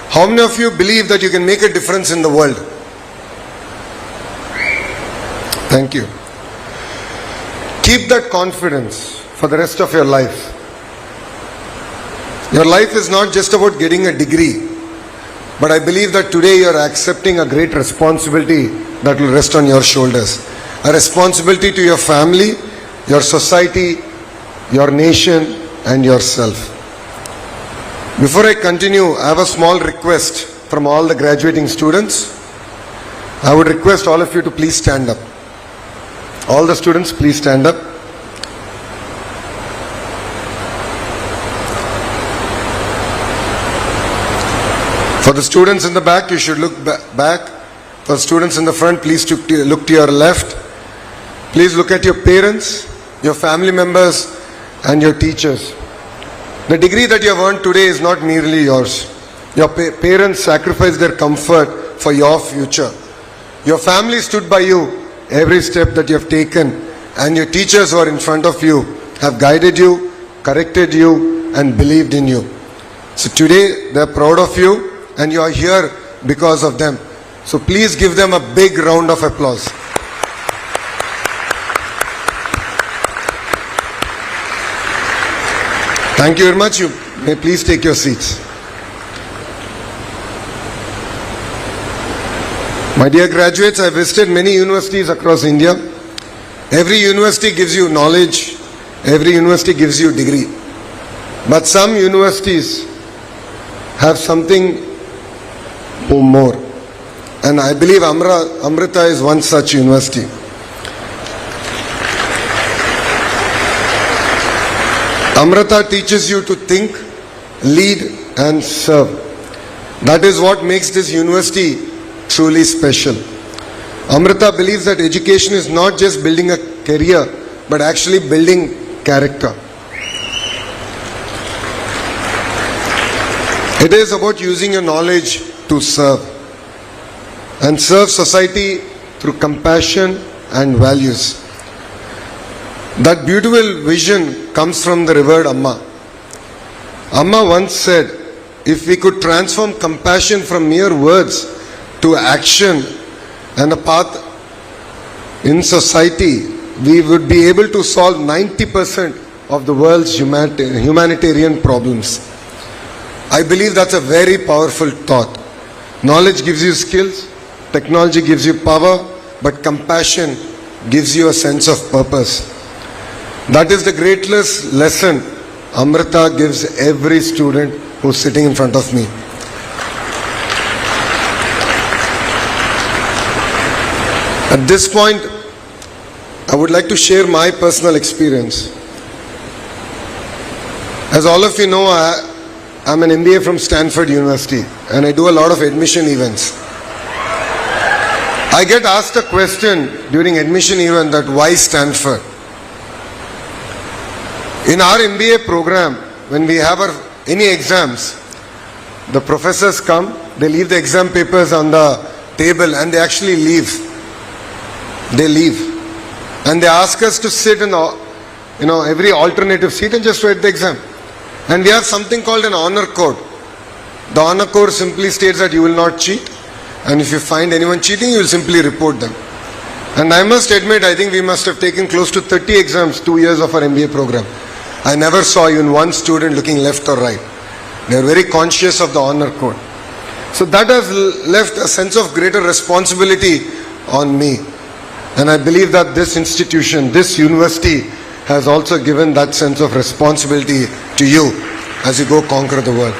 how many of you believe that you can make a difference in the world? Thank you. Keep that confidence for the rest of your life. Your life is not just about getting a degree, but I believe that today you are accepting a great responsibility that will rest on your shoulders. A responsibility to your family, your society, your nation, and yourself. Before I continue, I have a small request from all the graduating students. I would request all of you to please stand up. All the students, please stand up. For the students in the back, you should look back. For students in the front, please look to your left. Please look at your parents, your family members, and your teachers. The degree that you have earned today is not merely yours. Your parents sacrificed their comfort for your future. Your family stood by you every step that you have taken, and your teachers who are in front of you have guided you, corrected you, and believed in you. So today, they are proud of you, and you are here because of them. So please give them a big round of applause. Thank you very much. You may please take your seats. My dear graduates, I visited many universities across India. Every university gives you knowledge. Every university gives you degree. But some universities have something who more. And I believe Amrita is one such university. Amrita teaches you to think, lead and serve. That is what makes this university truly special. Amrita believes that education is not just building a career, but actually building character. It is about using your knowledge to serve and serve society through compassion and values. That beautiful vision comes from the revered Amma. Amma once said, if we could transform compassion from mere words to action and a path in society, we would be able to solve 90% of the world's humanitarian problems. I believe that's a very powerful thought. Knowledge gives you skills, technology gives you power, but compassion gives you a sense of purpose. That is the greatest lesson Amrita gives every student who's sitting in front of me. At this point, I would like to share my personal experience. As all of you know, I'm an MBA from Stanford University and I do a lot of admission events. I get asked a question during admission event that why Stanford? In our MBA program, when we have any exams, the professors come, they leave the exam papers on the table and they actually leave. They leave. And they ask us to sit in every alternative seat and just write the exam. And we have something called an honor code. The honor code simply states that you will not cheat. And if you find anyone cheating, you will simply report them. And I must admit, I think we must have taken close to 30 exams, 2 years of our MBA program. I never saw even one student looking left or right. They are very conscious of the honor code. So that has left a sense of greater responsibility on me. And I believe that this institution, this university, has also given that sense of responsibility to you as you go conquer the world.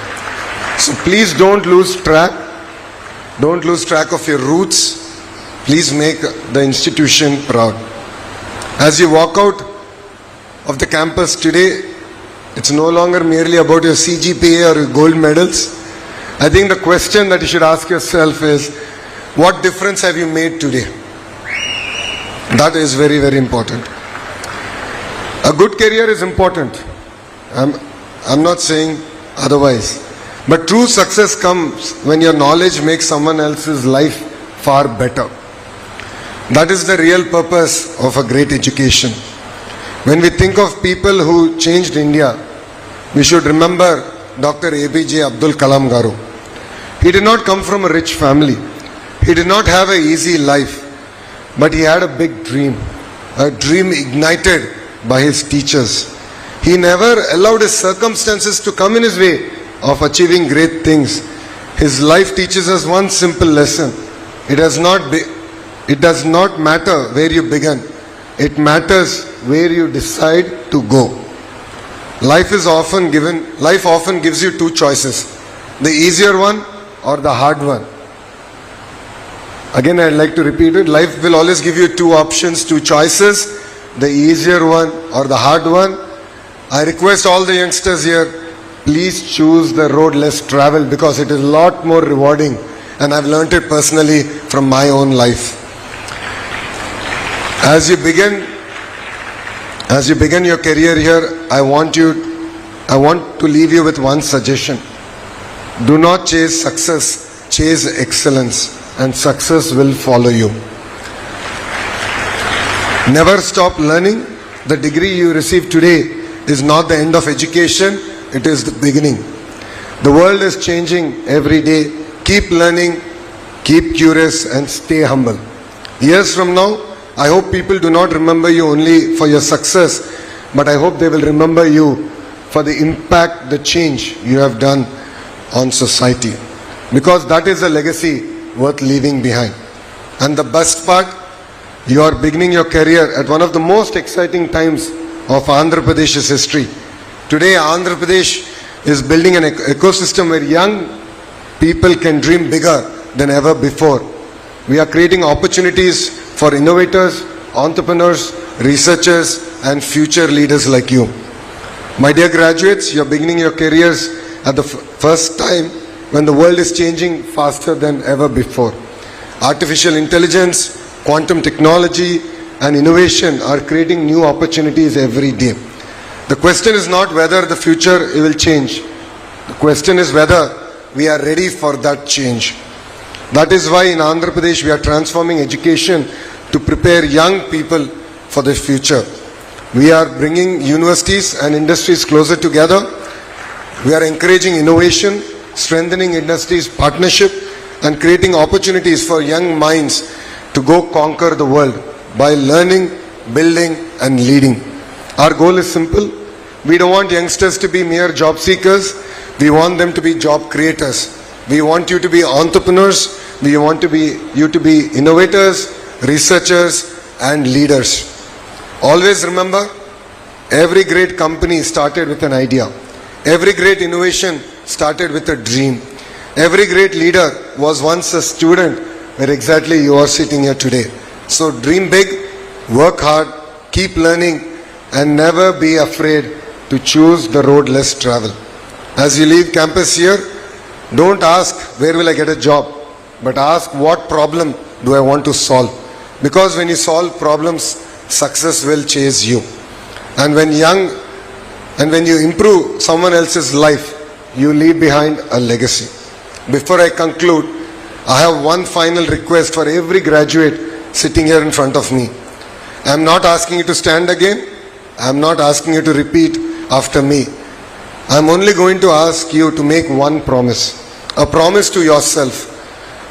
So please don't lose track. Don't lose track of your roots. Please make the institution proud. As you walk out of the campus today, it's no longer merely about your CGPA or your gold medals. I think the question that you should ask yourself is, what difference have you made today? That is very, very important. A good career is important. I'm not saying otherwise. But true success comes when your knowledge makes someone else's life far better. That is the real purpose of a great education. When we think of people who changed India, we should remember Dr. APJ Abdul Kalam Garu. He did not come from a rich family. He did not have an easy life. But he had a big dream. A dream ignited by his teachers. He never allowed his circumstances to come in his way of achieving great things. His life teaches us one simple lesson. It does not matter where you began. It matters where you decide to go. Life often gives you two choices. The easier one or the hard one. Again, I'd like to repeat it. Life will always give you two options, two choices. The easier one or the hard one. I request all the youngsters here, please choose the road less traveled because it is a lot more rewarding. And I've learnt it personally from my own life. As you begin your career here, I want to leave you with one suggestion. Do not chase success, chase excellence, and success will follow you. Never stop learning. The degree you receive today is not the end of education, it is the beginning. The world is changing every day. Keep learning, keep curious, and stay humble. Years from now, I hope people do not remember you only for your success, but I hope they will remember you for the impact, the change you have done on society. Because that is a legacy worth leaving behind. And the best part, you are beginning your career at one of the most exciting times of Andhra Pradesh's history. Today, Andhra Pradesh is building an ecosystem where young people can dream bigger than ever before. We are creating opportunities for innovators, entrepreneurs, researchers, and future leaders like you. My dear graduates, you are beginning your careers at the first time when the world is changing faster than ever before. Artificial intelligence, quantum technology, and innovation are creating new opportunities every day. The question is not whether the future will change. The question is whether we are ready for that change. That is why in Andhra Pradesh we are transforming education to prepare young people for the future. We are bringing universities and industries closer together. We are encouraging innovation, strengthening industries' partnership, and creating opportunities for young minds to go conquer the world by learning, building, and leading. Our goal is simple. We don't want youngsters to be mere job seekers. We want them to be job creators. We want you to be entrepreneurs. We want you to be innovators, researchers, and leaders. Always remember, every great company started with an idea. Every great innovation started with a dream. Every great leader was once a student where exactly you are sitting here today. So dream big, work hard, keep learning, and never be afraid to choose the road less traveled. As you leave campus here, don't ask where will I get a job, but ask what problem do I want to solve. Because when you solve problems, success will chase you. And when you improve someone else's life, you leave behind a legacy. Before I conclude, I have one final request for every graduate sitting here in front of me. I am not asking you to stand again. I am not asking you to repeat after me. I am only going to ask you to make one promise. A promise to yourself.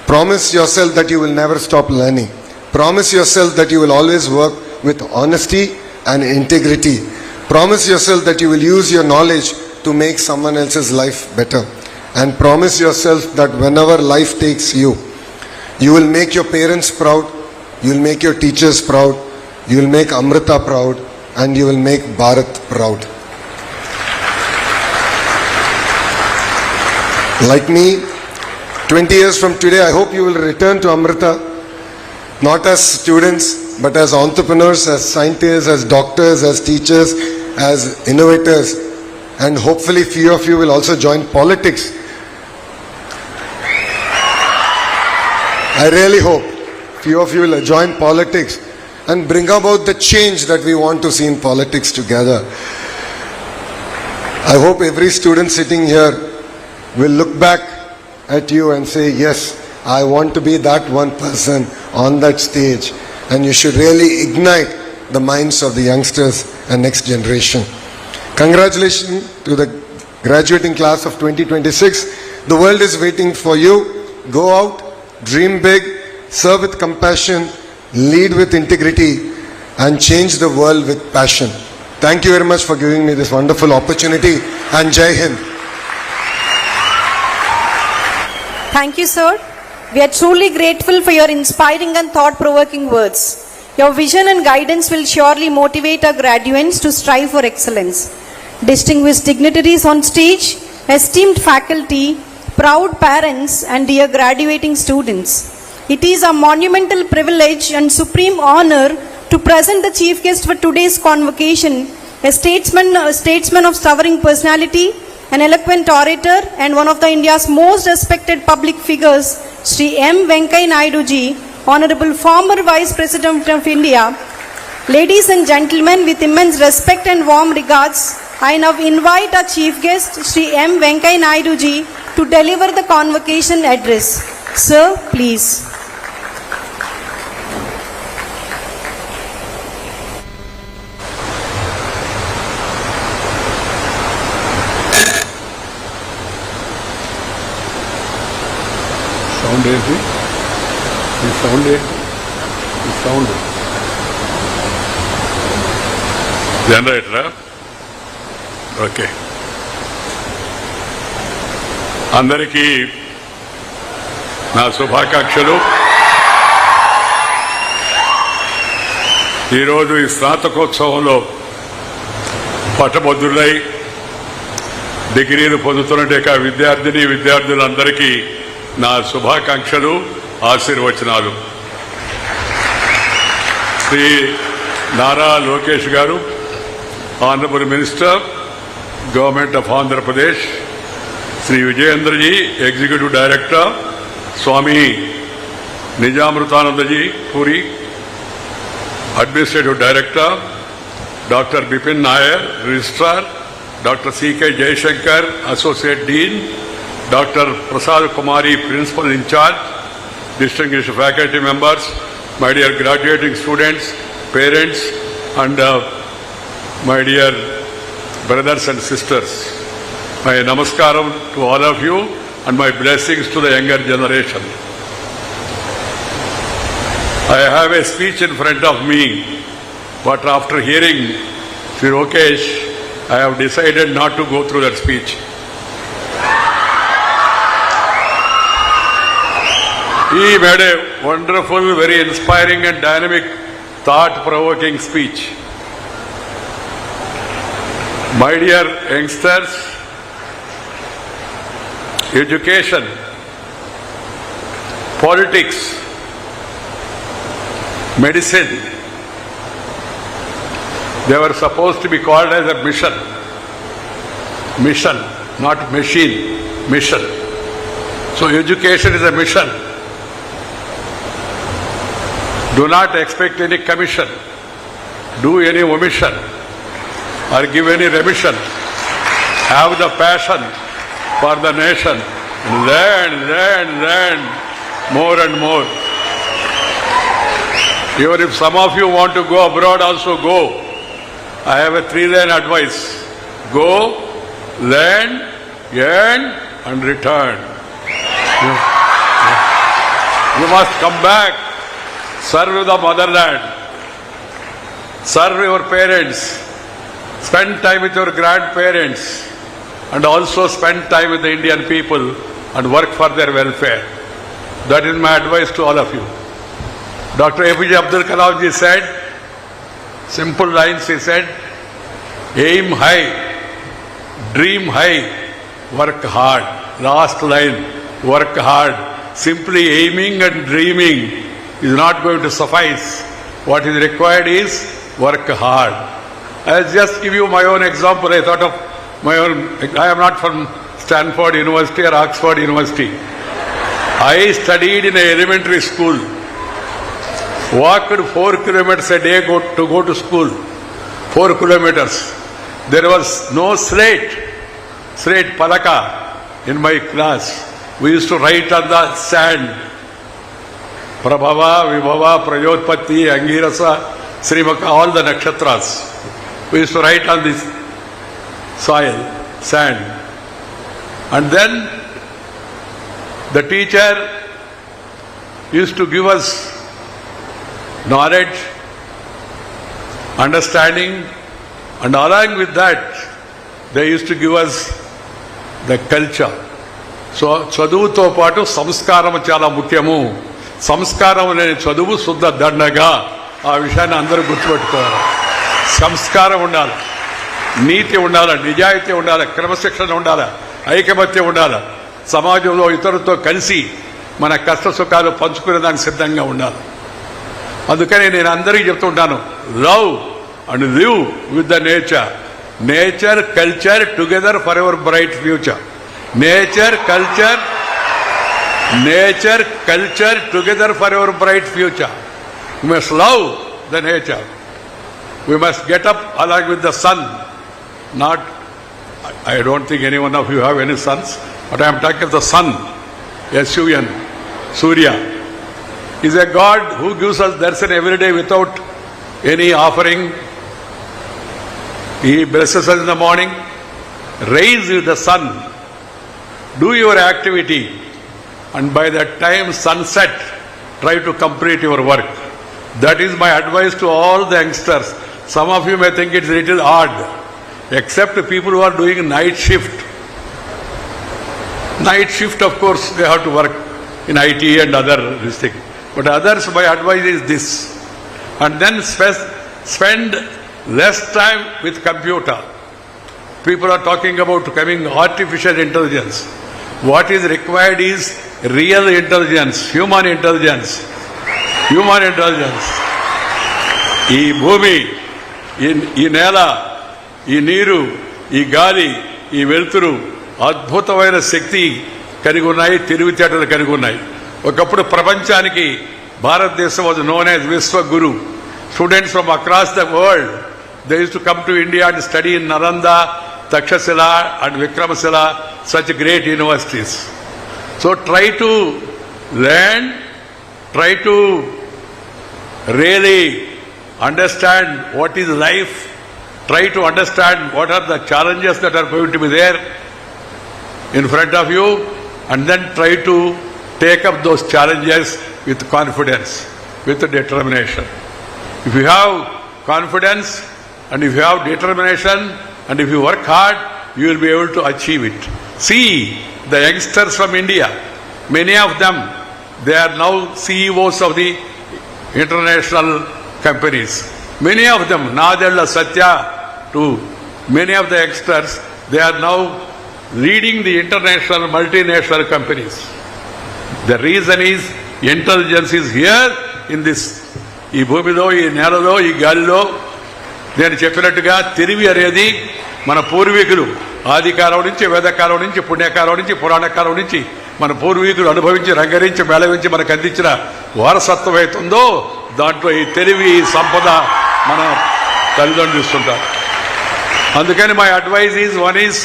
Promise yourself that you will never stop learning. Promise yourself that you will always work with honesty and integrity. Promise yourself that you will use your knowledge to make someone else's life better. And promise yourself that whenever life takes you, you will make your parents proud, you will make your teachers proud, you will make Amrita proud, and you will make Bharat proud. Like me, 20 years from today, I hope you will return to Amrita, not as students, but as entrepreneurs, as scientists, as doctors, as teachers, as innovators, and hopefully few of you will also join politics. I really hope few of you will join politics and bring about the change that we want to see in politics together. I hope every student sitting here will look back at you and say, yes, I want to be that one person on that stage. And you should really ignite the minds of the youngsters and next generation. Congratulations to the graduating class of 2026. The world is waiting for you. Go out, dream big, serve with compassion, lead with integrity, and change the world with passion. Thank you very much for giving me this wonderful opportunity, and Jai Hind. Thank you, sir. We are truly grateful for your inspiring and thought-provoking words. Your vision and guidance will surely motivate our graduates to strive for excellence. Distinguished dignitaries on stage, esteemed faculty, proud parents, and dear graduating students. It is a monumental privilege and supreme honor to present the chief guest for today's convocation, a statesman of towering personality, an eloquent orator, and one of the India's most respected public figures, Sri M. Venkaiah Naidu ji, Honorable former Vice President of India. Ladies and gentlemen, with immense respect and warm regards, I now invite our chief guest, Sri M. Venkaiah Naidu ji, to deliver the convocation address. Sir, please. Sound ఏంటి? ఈ sound ఏంటి? ఈ sound జనరేటరా? Okay. అందరికీ నా శుభాకాంక్షలు. ఈరోజు ఈ స్నాతకోత్సవంలో పట్టభద్రులై డిగ్రీలు పొందుతున్నట్టు విద్యార్థినులందరికీ నా శుభాకాంక్షలు ఆశీర్వచనాలు. Shri Nara Lokesh garu, honourable minister, government of Andhra Pradesh, Shri Vijayendraji, executive director, Swami Nijamritanandaji Puri, administrative director, Dr. Bipin Nair, Registrar, Dr. C.K. Jayashankar, Associate Dean, Dr. Prasad Kumari, Principal in Charge, distinguished faculty members, my dear graduating students, parents, and my dear brothers and sisters. My namaskaram to all of you and my blessings to the younger generation. I have a speech in front of me, but after hearing Sri Lokesh, I have decided not to go through that speech. He made a wonderful, very inspiring and dynamic, thought-provoking speech. My dear youngsters, education, politics, medicine, they were supposed to be called as a mission. Mission, not machine, mission. So education is a mission. Do not expect any commission, do any omission, or give any remission. Have the passion for the nation. Learn more and more. Even if some of you want to go abroad, also go. I have a 3-line advice. Go, learn, earn, and return. You must come back. Serve the motherland. Serve your parents. Spend time with your grandparents. And also spend time with the Indian people and work for their welfare. That is my advice to all of you. Dr. APJ Abdul Kalam ji said, simple lines he said, aim high, dream high, work hard. Last line, work hard. Simply aiming and dreaming is not going to suffice. What is required is work hard. I'll just give you my own example. I thought of my own. I am not from Stanford University or Oxford University. I studied in an elementary school. Walked 4 kilometers a day to go to school. 4 kilometers. There was no slate palaka in my class. We used to write on the sand. Prabhava, Vibhava, Prajotpatti, Angirasa, Srimaka, all the nakshatras. We used to write on this soil, sand. And then the teacher used to give us knowledge, understanding, and along with that, they used to give us the culture. So, చదువుతో పాటు సంస్కారం చాలా ముఖ్యము. సంస్కారం లేని చదువు శుద్ధ దండగా. ఆ విషయాన్ని అందరూ గుర్తుపెట్టుకోవాలి. సంస్కారం ఉండాలి, నీతి ఉండాలి, నిజాయితీ ఉండాలి, క్రమశిక్షణ ఉండాలి, ఐకమత్యం ఉండాలి. సమాజంలో ఇతరులతో కలిసి మన కష్ట సుఖాలు పంచుకునే దానికి సిద్ధంగా ఉండాలి. అందుకని నేను అందరికీ చెప్తుంటాను, love and live with the nature. Nature, culture together for ever bright future. Nature, culture together for our bright future. We must love the nature. We must get up along with the sun. Not, I don't think any one of you have any sons, but I am talking of the sun. S-U-N, Surya. He is a God who gives us darshan every day without any offering. He blesses us in the morning. Raise with the sun. Do your activity. And by that time sunset, try to complete your work. That is my advice to all the youngsters. Some of you may think it's a little odd, except people who are doing night shift. Night shift, of course, they have to work in IT and other things. But others, my advice is this. And then spend less time with computer. People are talking about coming artificial intelligence. What is required is real intelligence, human intelligence. Human intelligence. ఈ భూమి, ఈ నేల, ఈ నీరు, ఈ గాలి, ఈ వెలుతురు అద్భుతమైన శక్తి కలిగి ఉన్నాయి, తెలివితేటలు కలిగి ఉన్నాయి. ఒకప్పుడు ప్రపంచానికి భారతదేశం was known as Vishwaguru. Students from across the world they use to come to India and study in Nalanda, Takshashila and Vikramashila, such great universities. So try to learn, try to really understand what is life, try to understand what are the challenges that are going to be there in front of you, and then try to take up those challenges with confidence, with determination. If you have confidence and if you have determination, and if you work hard, you will be able to achieve it. See the youngsters from India, many of them, they are now CEOs of the international companies. Many of them, Nadella, Satya, to many of the youngsters, they are now leading the international multinational companies. The reason is intelligence is here in this. ఈ భూమిలో, ఈ నేలలో, ఈ గాలిలో నేను చెప్పినట్టుగా తెలివి అనేది మన పూర్వీకులు ఆదికాలం నుంచి, వేదకాలం నుంచి, పుణ్యకాలం నుంచి, పురాణకాలం నుంచి మన పూర్వీకులు అనుభవించి, రంగరించి, మేళవించి మనకు అందించిన వారసత్వం అవుతుందో దాంట్లో ఈ తెలివి, ఈ సంపద మన తల్లిదండ్రులు ఇస్తుంటారు. అందుకని my advice is, one is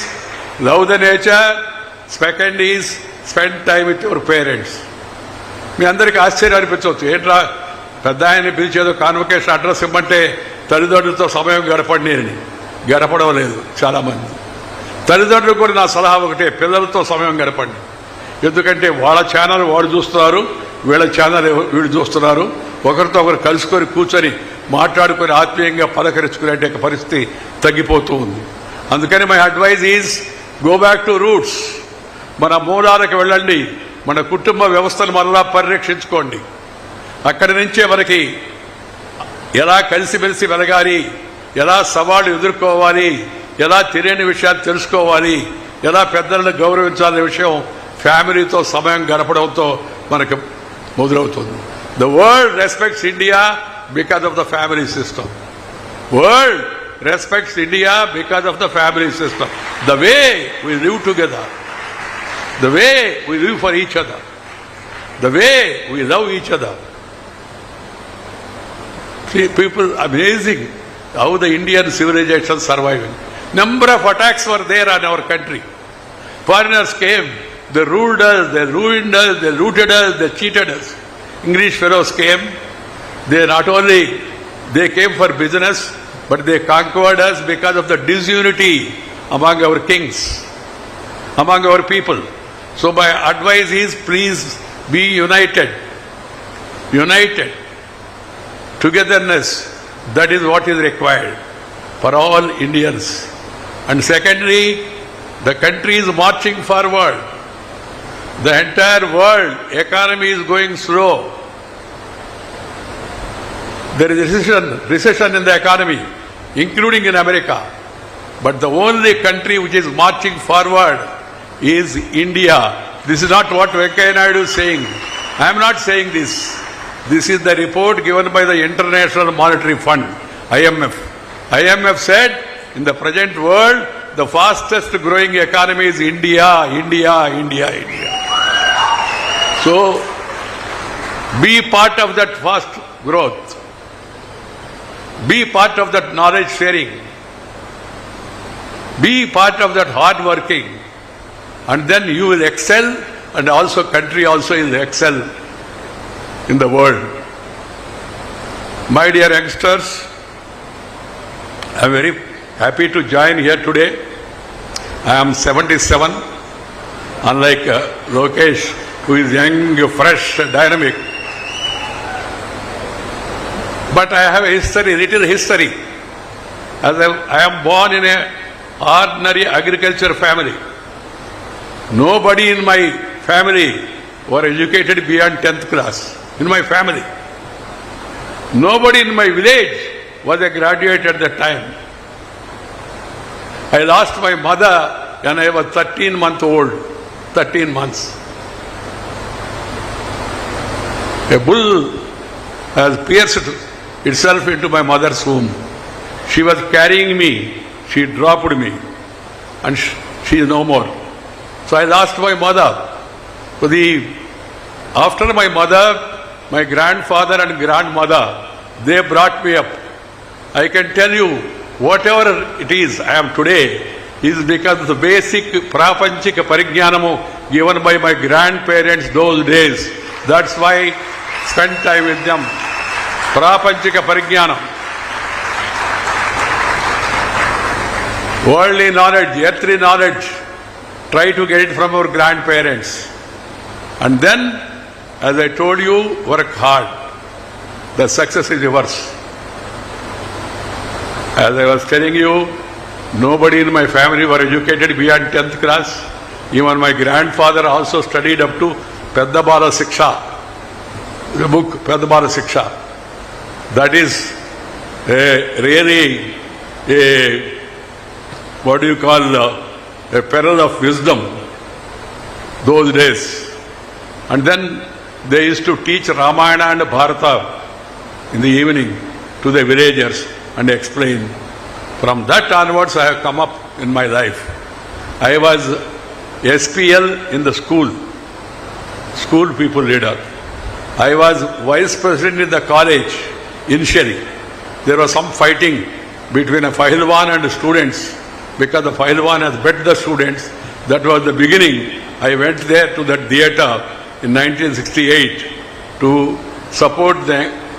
love the nature, second is spend time with your parents. మీ అందరికీ ఆశ్చర్యం అనిపించవచ్చు, ఏంట్రా పెద్ద ఆయన్ని పిలిచేదో కాన్వకేషన్ అడ్రస్ ఇవ్వమంటే తల్లిదండ్రులతో సమయం గడపండి. గడపడం లేదు చాలామంది. తల్లిదండ్రులు కూడా నా సలహా ఒకటే, పిల్లలతో సమయం గడపండి. ఎందుకంటే వాళ్ళ ఛానల్ వాళ్ళు చూస్తున్నారు, వీళ్ళ ఛానల్ వీళ్ళు చూస్తున్నారు. ఒకరితో ఒకరు కలుసుకొని కూర్చొని మాట్లాడుకొని ఆత్మీయంగా పలకరించుకునే పరిస్థితి తగ్గిపోతూ ఉంది. అందుకని my advice is go back to roots. మన మూలాలకు వెళ్ళండి, మన కుటుంబ వ్యవస్థను మరలా పరిరక్షించుకోండి. అక్కడి నుంచే మనకి ఎలా కలిసిమెలిసి వెలగాలి, ఎలా సవాళ్లు ఎదుర్కోవాలి, ఎలా తెలియని విషయాలు తెలుసుకోవాలి, ఎలా పెద్దలను గౌరవించాలనే విషయం ఫ్యామిలీతో సమయం గడపడంతో మనకు మొదలవుతుంది. The world respects India because of the family system. World respects India because of the family system. The way we live together, the way we live for each other, the way we love each other. People, amazing how the Indian civilization surviving. Number of attacks were there on our country. Foreigners came, they ruled us, they ruined us, they looted us, they cheated us. English fellows came, they not only they came for business, but they conquered us because of the disunity among our kings, among our people. So my advice is, please be united. United. Togetherness, that is what is required for all Indians. And secondly, the country is marching forward. The entire world economy is going slow. There is recession in the economy, including in America. But the only country which is marching forward is India. This is not what Venkaiah Naidu is saying. I am not saying this. This is the report given by the International Monetary Fund, IMF. IMF said, in the present world, the fastest growing economy is India, India, India, India. So, be part of that fast growth. Be part of that knowledge sharing. Be part of that hard working. And then you will excel, and also country also will excel in the world. My dear youngsters, I am very happy to join here today. I am 77, unlike Lokesh, who is young, fresh, dynamic. But I have a history, little history. As I am born in an ordinary agriculture family. Nobody in my family were educated beyond 10th class. In my family, nobody in my village was a graduate at that time. I lost my mother when I was 13 months old. 13 months. A bull has pierced itself into my mother's womb. She was carrying me, she dropped me, and she is no more. So I lost my mother. So after my mother, my grandfather and grandmother, they brought me up. I can tell you, whatever it is I am today, is because of the basic prapanchika parigyanam given by my grandparents those days. That's why I spend time with them. Prapanchika parigyanam. Worldly knowledge, earthly knowledge, try to get it from our grandparents. And then, as I told you, work hard. The success is yours. As I was telling you, nobody in my family were educated beyond 10th class. Even my grandfather also studied up to Peddabala Siksha. The book Peddabala Siksha. That is really a peril of wisdom those days. And then they used to teach Ramayana and Bharata in the evening to the villagers and explain. From that onwards I have come up in my life. I was SPL in the school people leader. I was vice president in the college initially. There was some fighting between a Pahilwan and students because the Pahilwan has bet the students. That was the beginning. I went there to that theatre in 1968 to support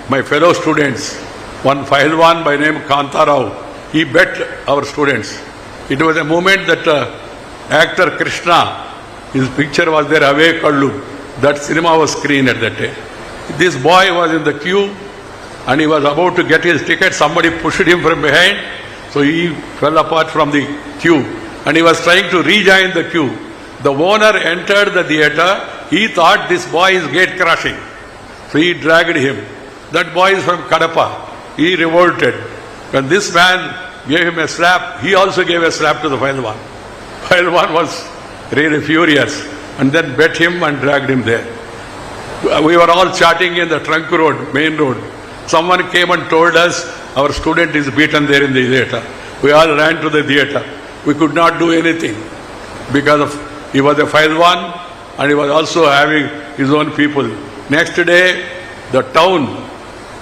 my fellow students. One Pahilwan by name Kantarao, he bet our students. It was a moment that actor Krishna, his picture was there, Ave Kallu. That cinema was screened at that day. This boy was in the queue and he was about to get his ticket. Somebody pushed him from behind, so he fell apart from the queue and he was trying to rejoin the queue. The owner entered the theatre. He thought this boy is gate crashing, so he dragged him. That boy is from Kadapa. He revolted. When this man gave him a slap, he also gave a slap to the Pahilwan. Pahilwan was really furious and then bet him and dragged him there. We were all chatting in the trunk road, main road. Someone came and told us our student is beaten there in the theatre. We all ran to the theatre. We could not do anything because he was a Pahilwan and he was also having his own people. Next day, the town,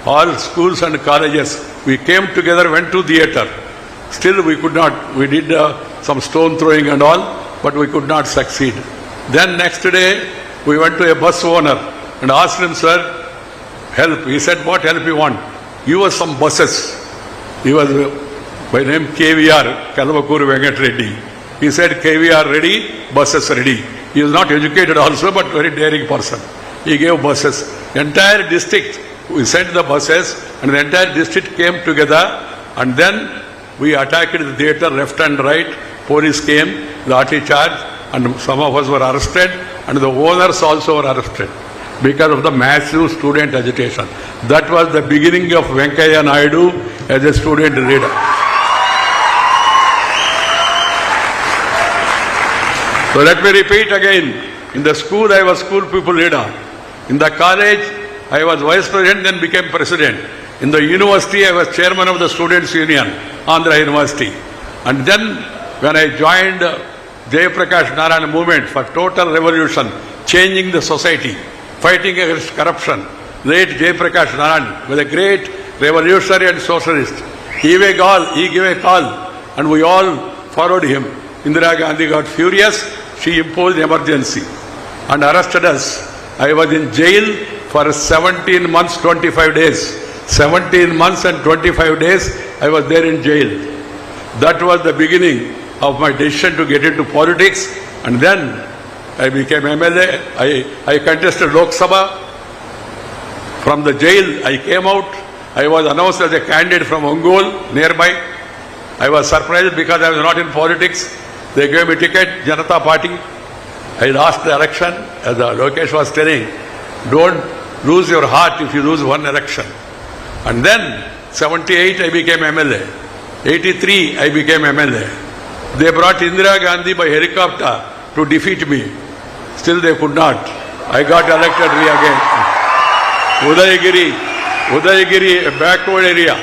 all schools and colleges, we came together, went to theatre. Still we could not, we did some stone throwing and all, but we could not succeed. Then next day, we went to a bus owner and asked him, sir, help. He said, what help you want? Give us some buses. He was by name KVR, Kalvakuru Venkat Reddy. He said, KVR ready, buses ready. He was not educated also, but very daring person. He gave buses. Entire district, we sent the buses and the entire district came together and then we attacked the theatre left and right. Police came, lathi charge, and some of us were arrested and the owners also were arrested because of the massive student agitation. That was the beginning of Venkaiah Naidu as a student leader. So let me repeat again. In the school, I was school people leader. In the college, I was vice president, then became president. In the university, I was chairman of the Students' Union, Andhra University. And then, when I joined Jayaprakash Narayan movement for total revolution, changing the society, fighting against corruption, late Jayaprakash Narayan was a great revolutionary and socialist. He gave a call, and we all followed him. Indira Gandhi got furious. She imposed emergency and arrested us. I was in jail for 17 months, 25 days. 17 months and 25 days I was there in jail. That was the beginning of my decision to get into politics, and then I became MLA. I contested Lok Sabha. From the jail I came out. I was announced as a candidate from Ongole, nearby. I was surprised because I was not in politics. They gave me ticket, Janata Party. I lost the election. As Lokesh was telling, don't lose your heart if you lose one election. And then 78 I became MLA. 83 I became MLA. They brought Indira Gandhi by helicopter to defeat me. Still they could not. I got elected again. Udayagiri, a backward area.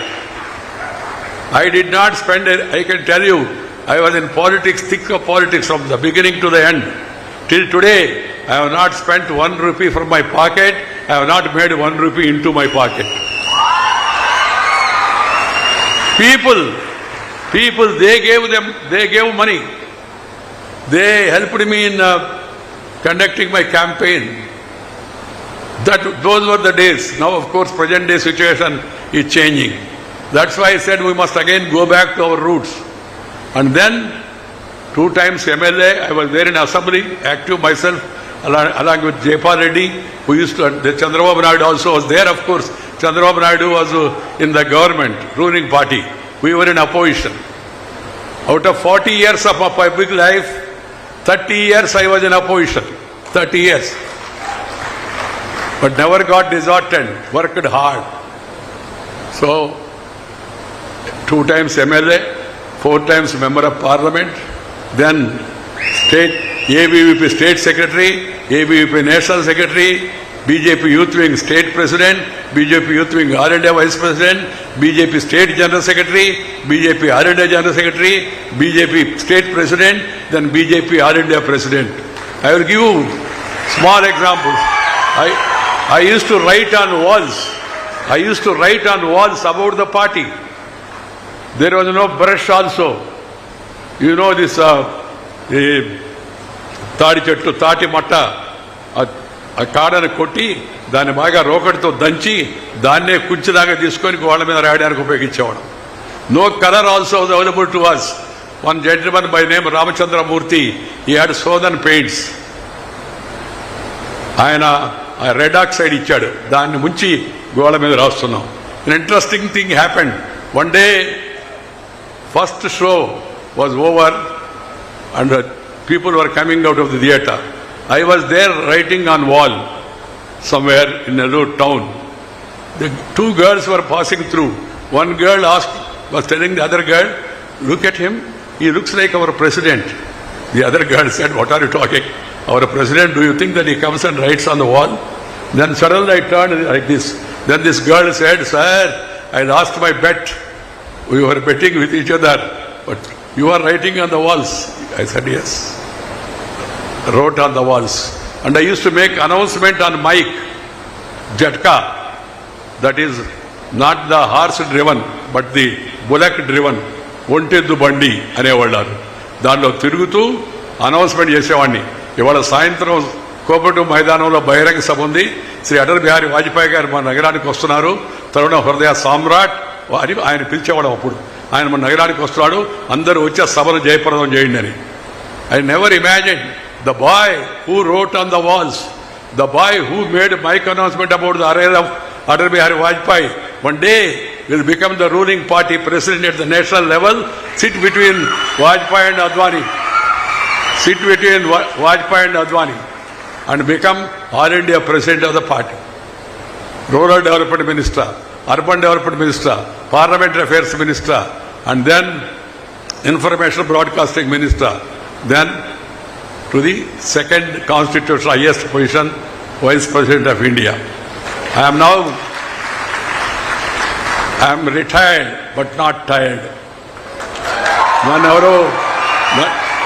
I did not spend it, I can tell you, I was in politics, thick of politics from the beginning to the end. Till today, I have not spent 1 rupee from my pocket, I have not made 1 rupee into my pocket. People, they gave money. They helped me in conducting my campaign. Those were the days. Now, of course, present day situation is changing. That's why I said we must again go back to our roots. And then, 2 times MLA, I was there in Assembly, active myself, along with Jayapal Reddy, who used to, the Chandrababu Naidu also was there, of course. Chandrababu Naidu was in the government, ruling party. We were in opposition. Out of 40 years of my public life, 30 years I was in opposition. 30 years. But never got disheartened, worked hard. So, 2 times MLA, 4 times Member of Parliament, then ABVP State Secretary, ABVP National Secretary, BJP Youth Wing State President, BJP Youth Wing All India Vice President, BJP State General Secretary, BJP All India General Secretary, BJP State President, then BJP All India President. I will give you small examples. I used to write on walls. About the party. There was no brush also. You know this తాడి చెట్టు తాటి మట్ట ఆ కాడను కొట్టి దాన్ని బాగా రోకటితో దంచి దాన్నే కుంచిలాగా తీసుకొని గోళ్ళ మీద రాయడానికి ఉపయోగించేవాడు. No color also was available to us. One gentleman by name Ramachandra Murthy, he had southern paints. ఆయన రెడ్ ఆక్సైడ్ ఇచ్చాడు, దాన్ని ముంచి గోళ్ళ మీద రాస్తున్నాం. An interesting thing happened. One day, first show was over and people were coming out of the theatre. I was there writing on wall somewhere in a little town. The 2 girls were passing through. One girl was telling the other girl, "Look at him, he looks like our president." The other girl said, "What are you talking? Our president, do you think that he comes and writes on the wall?" Then suddenly I turned like this. Then this girl said, "Sir, I lost my bet. We were betting with each other, but you are writing on the walls." I said, "Yes." Wrote on the walls. And I used to make announcement on mic, Jatka, that is not the horse driven, but the bullock driven, ఒంటెద్దు బండి అనేవాళ్ళు. దానిలో తిరుగుతూ announcement చేసేవాడిని. ఇవాళ సాయంత్రం కోపటు మైదానంలో బహిరంగ సభ ఉంది, శ్రీ అటల్ బిహారీ వాజ్పేయి గారు మన నగరానికి వస్తున్నారు, తరుణ హృదయ సామ్రాట్ అని ఆయన పిలిచేవాడు. అప్పుడు ఆయన మన నగరానికి వస్తున్నాడు, అందరూ వచ్చే సభను జయప్రదం చేయండి అని. I never imagined the boy who wrote on the walls, the boy who made a mic announcement about the arrival of Atal Bihari Vajpayee, one day will become the ruling party president at the national level, sit between Vajpayee and Advani, and become All India president of the party. Rural Development Minister, Urban Development Minister, Parliamentary Affairs Minister, and then Information Broadcasting Minister, then to the second constitutional highest position, Vice President of India. I am retired but not tired.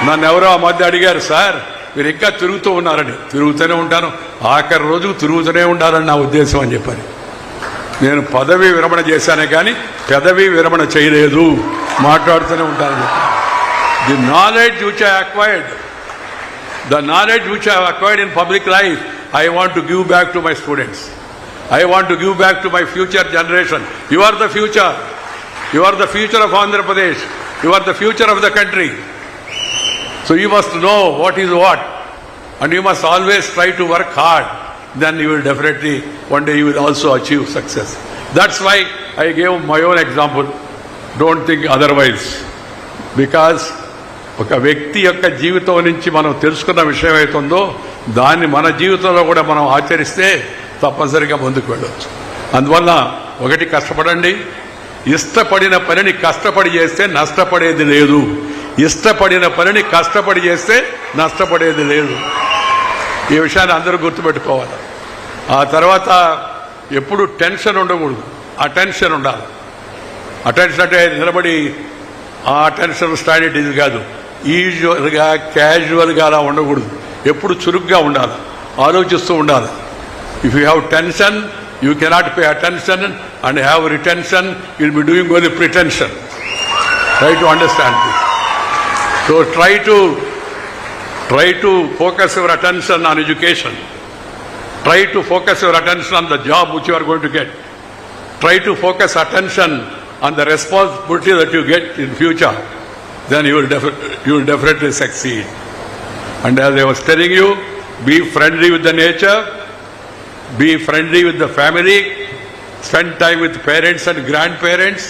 నన్నెవరో ఆ మధ్య అడిగారు, "sir మీరు ఇంకా తిరుగుతూ ఉన్నారని." తిరుగుతూనే ఉంటాను, ఆఖరి రోజు తిరుగుతూనే ఉండాలని నా ఉద్దేశం అని చెప్పాను. నేను పదవి విరమణ చేశానే కానీ పెదవి విరమణ చేయలేదు, మాట్లాడుతూనే ఉంటానని చెప్పాను. The knowledge which I acquired in public life, I want to give back to my students. I want to give back to my future generation. You are the future. You are the future of Andhra Pradesh. You are the future of the country. So you must know what is what. And you must always try to work hard. Then you will definitely, one day you will also achieve success. That's why I gave my own example. Don't think otherwise. Because ఒక వ్యక్తి యొక్క జీవితం నుంచి మనం తెలుసుకున్న విషయం అవుతుందో దాన్ని మన జీవితంలో కూడా మనం ఆచరిస్తే తప్పనిసరిగా ముందుకు వెళ్ళవచ్చు. అందువల్ల ఒకటి, కష్టపడండి. ఇష్టపడిన పనిని కష్టపడి చేస్తే నష్టపడేది లేదు. ఇష్టపడిన పనిని కష్టపడి చేస్తే నష్టపడేది లేదు. ఈ విషయాన్ని అందరూ గుర్తుపెట్టుకోవాలి. ఆ తర్వాత ఎప్పుడు టెన్షన్ ఉండకూడదు, అటెన్షన్ ఉండాలి. అటెన్షన్ అంటే నిలబడి ఆ అటెన్షన్ స్టాండర్డ్ కాదు, యూజువల్గా క్యాజువల్గా అలా ఉండకూడదు. ఎప్పుడు చురుగ్గా ఉండాలి, ఆలోచిస్తూ ఉండాలి. If you have tension you cannot pay attention and have retention, you'll be doing only pretension. Try to understand this. So try to focus your attention on education. Try to focus your attention on the job which you are going to get. Try to focus attention on the responsibility that you get in future. Then you will definitely succeed. And as I was telling you, be friendly with the nature, be friendly with the family, spend time with parents and grandparents,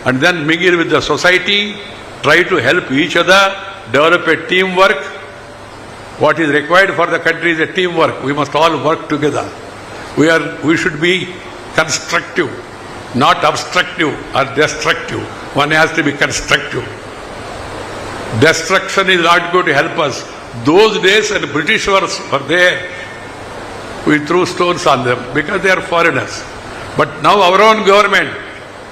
and then mingle with the society. Try to help each other, develop a teamwork. What is required for the country is a teamwork. We must all work together. We should be constructive, not obstructive or destructive. One has to be constructive. Destruction is not going to help us. Those days when British were there, we threw stones on them because they are foreigners. But now our own government,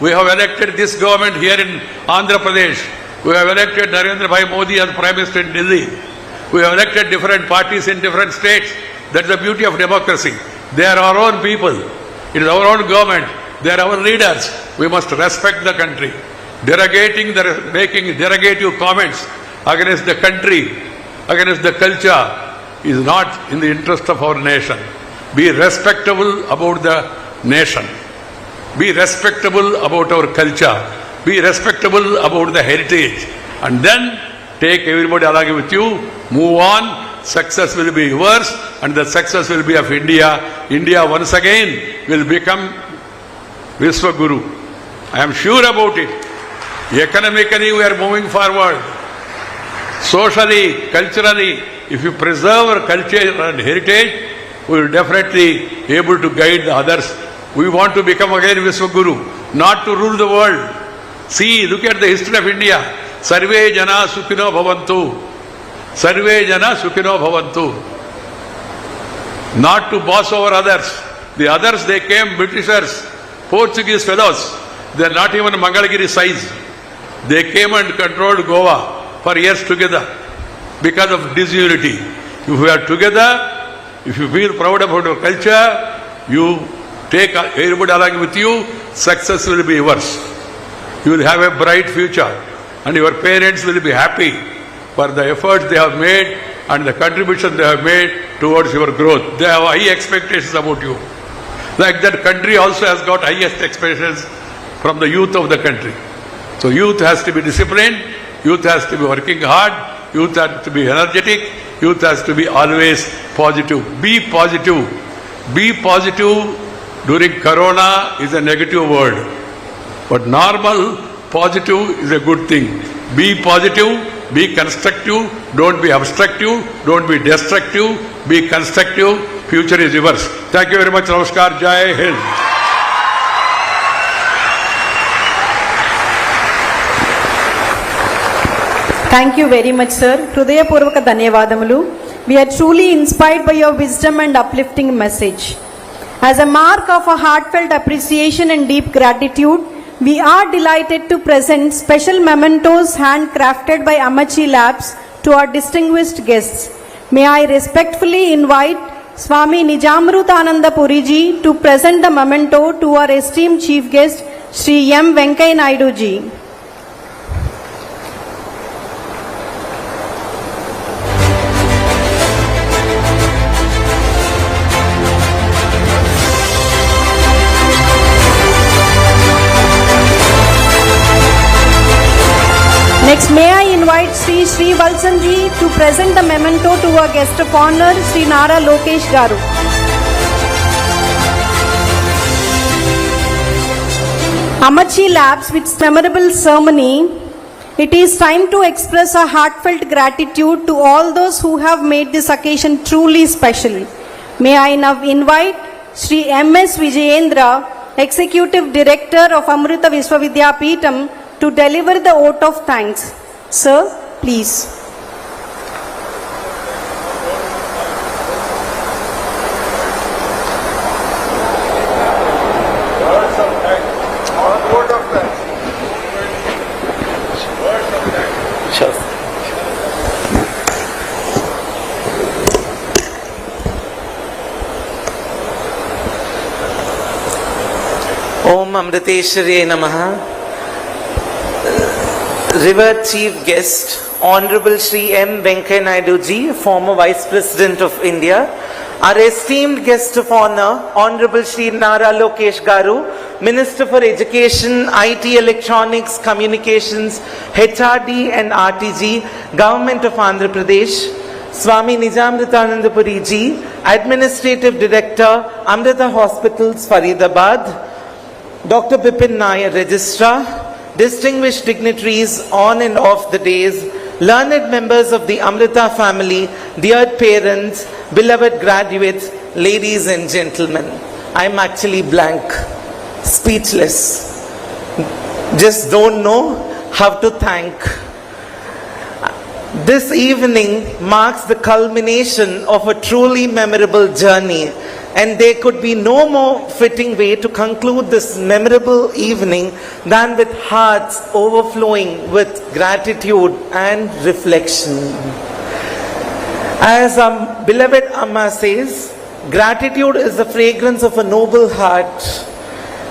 we have elected this government here in Andhra Pradesh. We have elected Narendra Bhai Modi as Prime Minister in Delhi. We have elected different parties in different states. That's the beauty of democracy. They are our own people. It is our own government. They are our leaders. We must respect the country. Making derogative comments against the country, against the culture is not in the interest of our nation. Be respectable about the nation. Be respectable about our culture. Be respectable about the heritage. And then take everybody along with you. Move on. Success will be yours and the success will be of India. India once again will become Vishwaguru. I am sure about it. Economically we are moving forward. Socially, culturally, if you preserve our culture and heritage, we will definitely be able to guide the others. We want to become again Vishwaguru, not to rule the world. See, look at the history of India. Sarve jana sukhino bhavantu. Sarve jana sukhino bhavantu. Not to boss over others. The others, they came, Britishers, Portuguese fellows. They are not even Mangalagiri size. They came and controlled Goa for years together because of disunity. If we are together, if you feel proud about your culture, you take everybody along with you, success will be yours. You will have a bright future and your parents will be happy for the efforts they have made and the contribution they have made towards your growth. They have high expectations about you. Like that, country also has got highest expectations from the youth of the country. So youth has to be disciplined, youth has to be working hard, youth has to be energetic, youth has to be always positive. Be positive. Be positive during Corona is a negative word. But normal positive is a good thing. Be positive, be constructive, don't be obstructive, don't be destructive, be constructive, future is yours. Thank you very much. Namaskar. Jai Hind. Thank you very much, sir. హృదయపూర్వక ధన్యవాదములు. We are truly inspired by your wisdom and uplifting message. As a mark of a heartfelt appreciation and deep gratitude, we are delighted to present special mementos handcrafted by Amachi Labs to our distinguished guests. May I respectfully invite Swami Nijamrutananda Puriji to present the memento to our esteemed chief guest, Sri M. Venkaiah Naidu ji. Next, may I invite Sri Valsan ji to present the memento to our guest of honor, Sri Nara Lokesh garu. Amachi Labs with memorable ceremony, it is time to express our heartfelt gratitude to all those who have made this occasion truly special. May I now invite Sri M.S. Vijayendra, Executive Director of Amrita University to deliver the oath of thanks. Sir, please. Amriteshwarye Namaha. Revered Chief Guest, Honorable Shri M. Venkaiah Naidu Ji, former Vice President of India. Our esteemed guest of honor, Honorable Shri Nara Lokesh Garu, Minister for Education, IT, Electronics, Communications, HRD and RTG, Government of Andhra Pradesh. Swami Nijamritananda Puri Ji, Administrative Director, Amrita Hospitals, Faridabad. Dr. Bipin Nair, Registrar. Distinguished dignitaries on and off the days, learned members of the Amrita family, dear parents, beloved graduates, ladies and gentlemen. I'm actually blank, speechless. Just don't know how to thank. This evening marks the culmination of a truly memorable journey, and there could be no more fitting way to conclude this memorable evening than with hearts overflowing with gratitude and reflection. As our beloved Amma says, gratitude is the fragrance of a noble heart.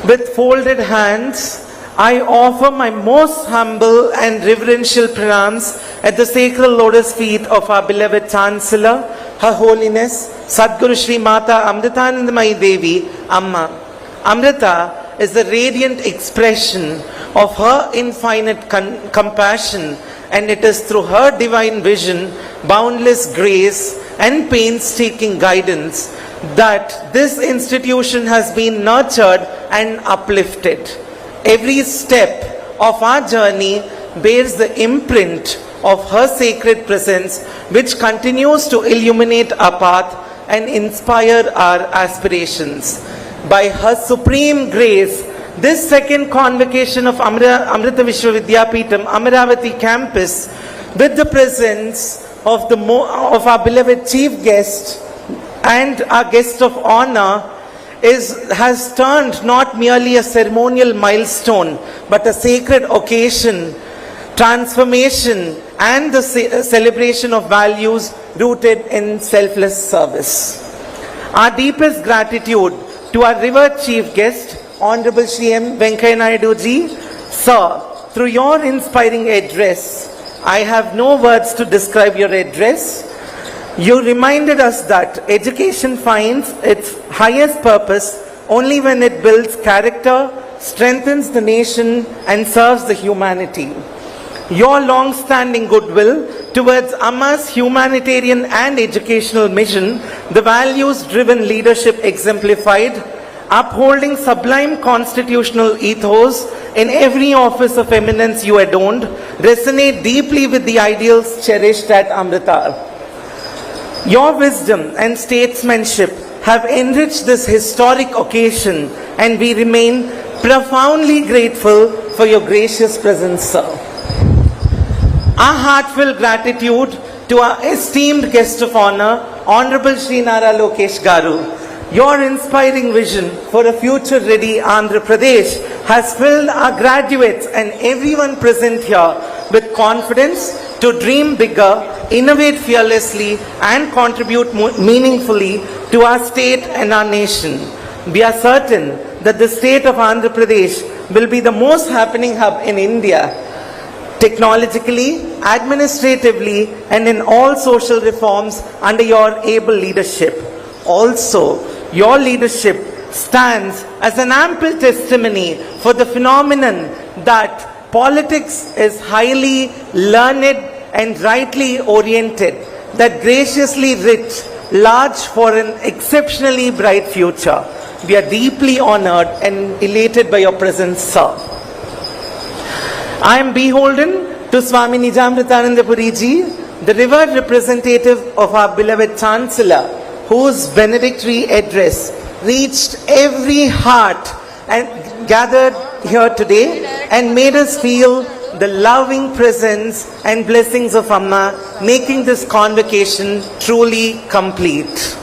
With folded hands, I offer my most humble and reverential pranams at the sacred lotus feet of our beloved Chancellor, Her Holiness, Sadguru Shri Mata Amritanandamayi Devi, Amma. Amrita is the radiant expression of her infinite compassion, and it is through her divine vision, boundless grace and painstaking guidance that this institution has been nurtured and uplifted. Every step of our journey bears the imprint of her sacred presence, which continues to illuminate our path and inspire our aspirations. By her supreme grace, this second convocation of Amrita Vishwavidyapeetham Amaravati campus, with the presence of our beloved chief guest and our guest of honor, has turned not merely a ceremonial milestone, but a sacred occasion, transformation, and the celebration of values rooted in selfless service. Our deepest gratitude to our revered chief guest, Honorable Shri M. Venkaiah Naidu Ji. Sir, through your inspiring address, I have no words to describe your address. You reminded us that education finds its highest purpose only when it builds character, strengthens the nation, and serves the humanity. Your long-standing goodwill towards Amma's humanitarian and educational mission, the values-driven leadership exemplified, upholding sublime constitutional ethos in every office of eminence you adorned, resonate deeply with the ideals cherished at Amrita. Your wisdom and statesmanship have enriched this historic occasion, and we remain profoundly grateful for your gracious presence, sir. Our heartfelt gratitude to our esteemed guest of honor, Honorable Shri Nara Lokesh Garu. Your inspiring vision for a future-ready Andhra Pradesh has filled our graduates and everyone present here with confidence to dream bigger, innovate fearlessly, and contribute meaningfully to our state and our nation. We are certain that the state of Andhra Pradesh will be the most happening hub in India, technologically, administratively, and in all social reforms under your able leadership. Also, your leadership stands as an ample testimony for the phenomenon that politics is highly learned and rightly oriented, that graciously rich, large for an exceptionally bright future. We are deeply honored and elated by your presence, sir. I am beholden to Swami Nijamritananda Puri Ji, the revered representative of our beloved Chancellor, whose benedictory address reached every heart and gathered here today and made us feel the loving presence and blessings of Amma, making this convocation truly complete.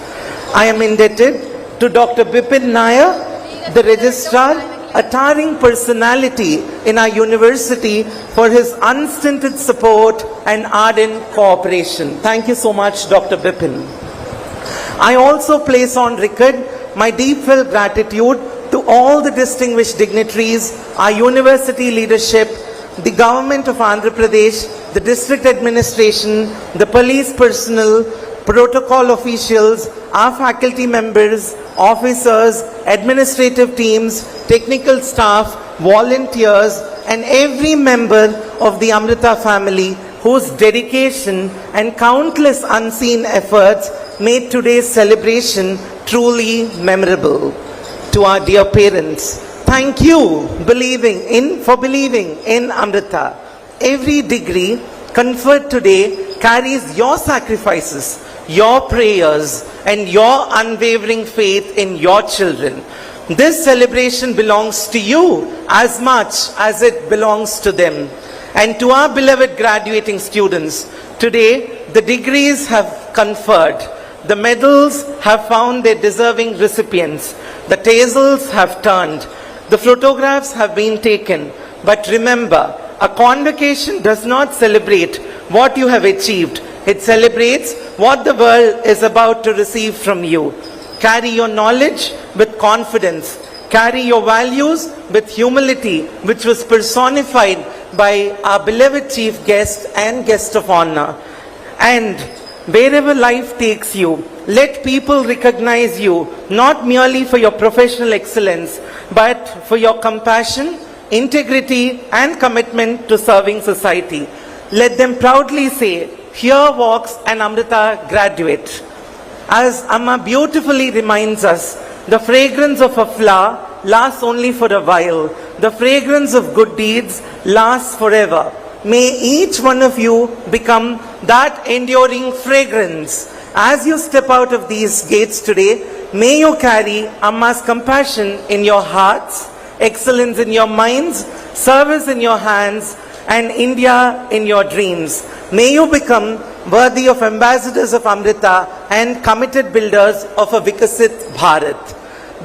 I am indebted to Dr. Bipin Nair, the Registrar, a towering personality in our university, for his unstinted support and ardent cooperation. Thank you so much, Dr. Bipin. I also place on record my deep-felt gratitude to all the distinguished dignitaries, our university leadership, the government of Andhra Pradesh, the district administration, the police personnel, protocol officials, our faculty members, officers, administrative teams, technical staff, volunteers, and every member of the Amrita family whose dedication and countless unseen efforts made today's celebration truly memorable. To our dear parents, thank you for believing in Amrita. Every degree conferred today carries your sacrifices, your prayers, and your unwavering faith in your children. This celebration belongs to you as much as it belongs to them. And to our beloved graduating students, today the degrees have conferred, the medals have found their deserving recipients, the tassels have turned, the photographs have been taken. But remember, a convocation does not celebrate what you have achieved. It celebrates what the world is about to receive from you. Carry your knowledge with confidence. Carry your values with humility, which was personified by our beloved chief guest and guest of honor. And wherever life takes you, let people recognize you not merely for your professional excellence, but for your compassion, integrity, and commitment to serving society. Let them proudly say, "Here walks an Amrita graduate." As Amma beautifully reminds us, the fragrance of a flower lasts only for a while. The fragrance of good deeds lasts forever. May each one of you become that enduring fragrance. As you step out of these gates today, may you carry Amma's compassion in your hearts, excellence in your minds, service in your hands, and India in your dreams. May you become worthy of ambassadors of Amrita and committed builders of a Vikasit Bharat.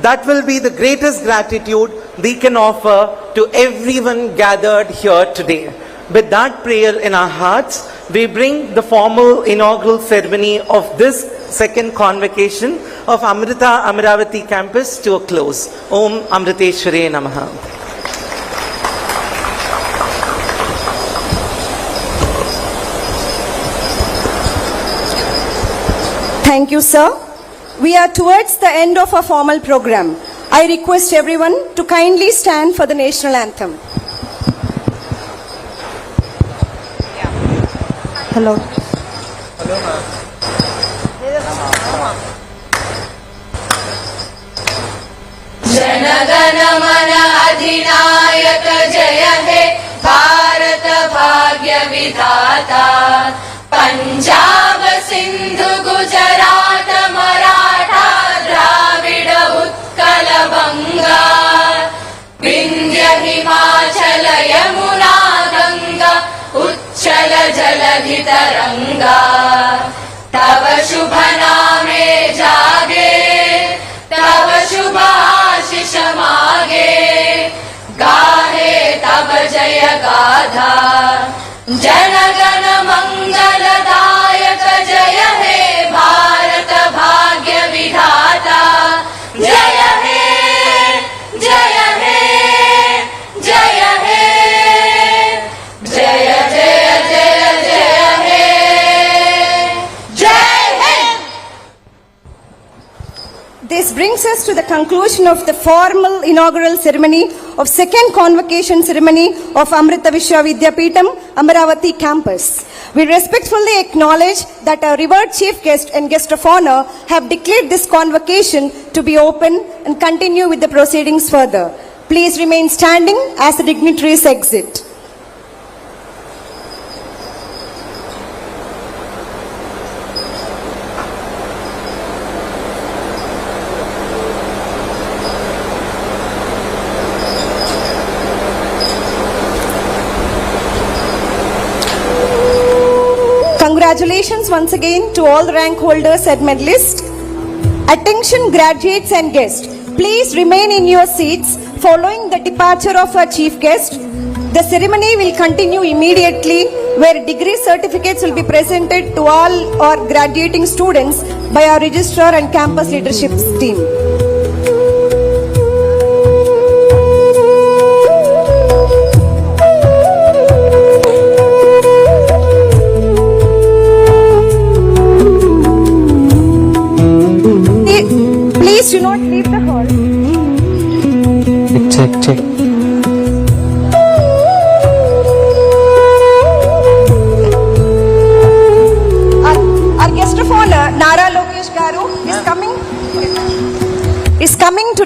That will be the greatest gratitude we can offer to everyone gathered here today. With that prayer in our hearts, we bring the formal inaugural ceremony of this second convocation of Amrita Amaravati campus to a close. Om Amriteshware Namaha. Thank you, sir. We are towards the end of our formal program. I request everyone to kindly stand for the national anthem. Hello. जनगण मन अधिनायक जय हे भारत भाग्य विधाता पंजाब सिंधु गुजरात मराठा द्राविड उत्कल बंगा विंध्य हिमाचल यमुना गंगा उच्चल जलधि तरंगा तव शुभ नामे जागे तव शुभ आशीष मागे गाहे तव जय गाथा जनगण मंगलदायक जय हे भारत भाग्य विधाता जय हे जय हे जय हे जय जय जय जय हे जय हे. This brings us to the conclusion of the formal inaugural ceremony of second convocation ceremony of Amrita Vidyapeetham, Amaravati campus. We respectfully acknowledge that our revered chief guest and guest of honor have declared this convocation to be open and continue with the proceedings further. Please remain standing as the dignitaries exit. Congratulations once again to all the rank holders and medalists. Attention graduates and guests, please remain in your seats following the departure of our chief guest. The ceremony will continue immediately where degree certificates will be presented to all our graduating students by our registrar and campus leadership team.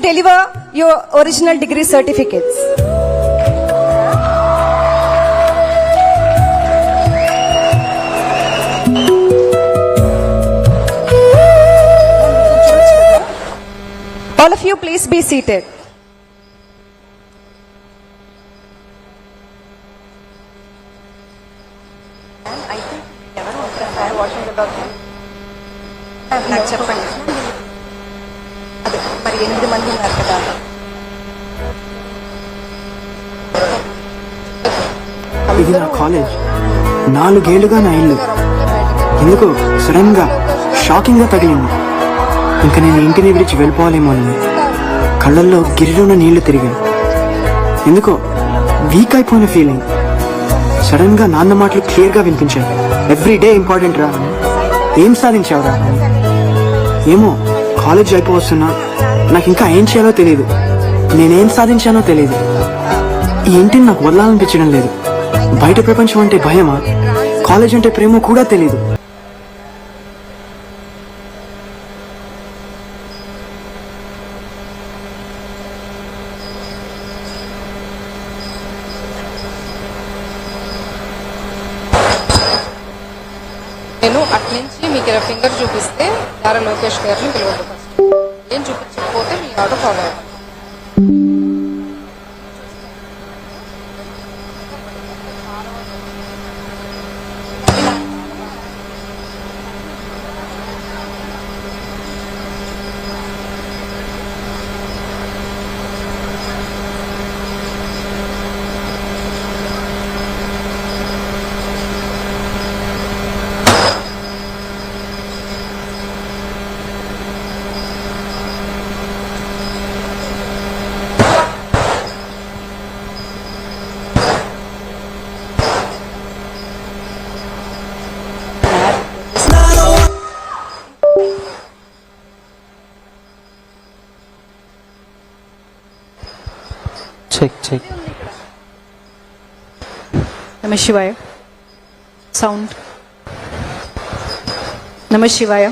deliver your original degree certificates. All of you, please be seated. నాకు చెప్పండి. అదే మరి 8 మంది ఉన్నారు కదా. ఇది నా college, 4 ఏళ్లుగా నా ఇల్లు. ఎందుకు సడన్ గా షాకింగ్ గా తగిలింది. ఇంకా నేను ఇంటిని విడిచి వెళ్ళిపోవాలేమో అని కళ్ళల్లో గిరిలోన నీళ్లు తిరిగాయి. ఎందుకో వీక్ అయిపోయిన ఫీలింగ్. సడన్ గా నాన్న మాటలు క్లియర్ గా వినిపించాయి. ఎవ్రీ డే ఇంపార్టెంట్ రా, ఏం సాధించావురా? ఏమో కాలేజ్ అయిపోవస్తున్నా నాకు ఇంకా ఏం చేయాలో తెలియదు, నేనేం సాధించానో తెలియదు. ఈ ఇంటిని నాకు వదలాలనిపించడం లేదు. బయట ప్రపంచం అంటే భయమా, కాలేజ్ అంటే ప్రేమ కూడా తెలియదు. నేను అట్నుంచి మీకు ఇలా ఫింగర్ చూపిస్తే నారా లోకేష్ గారిని పిలవద్దు. ఫస్ట్ ఏం చూపించకపోతే మీ ఆర్డర్ ఫాలో అవ్వాలి. చెక్ నమ శివాయ. సౌండ్. నమ శివాయ.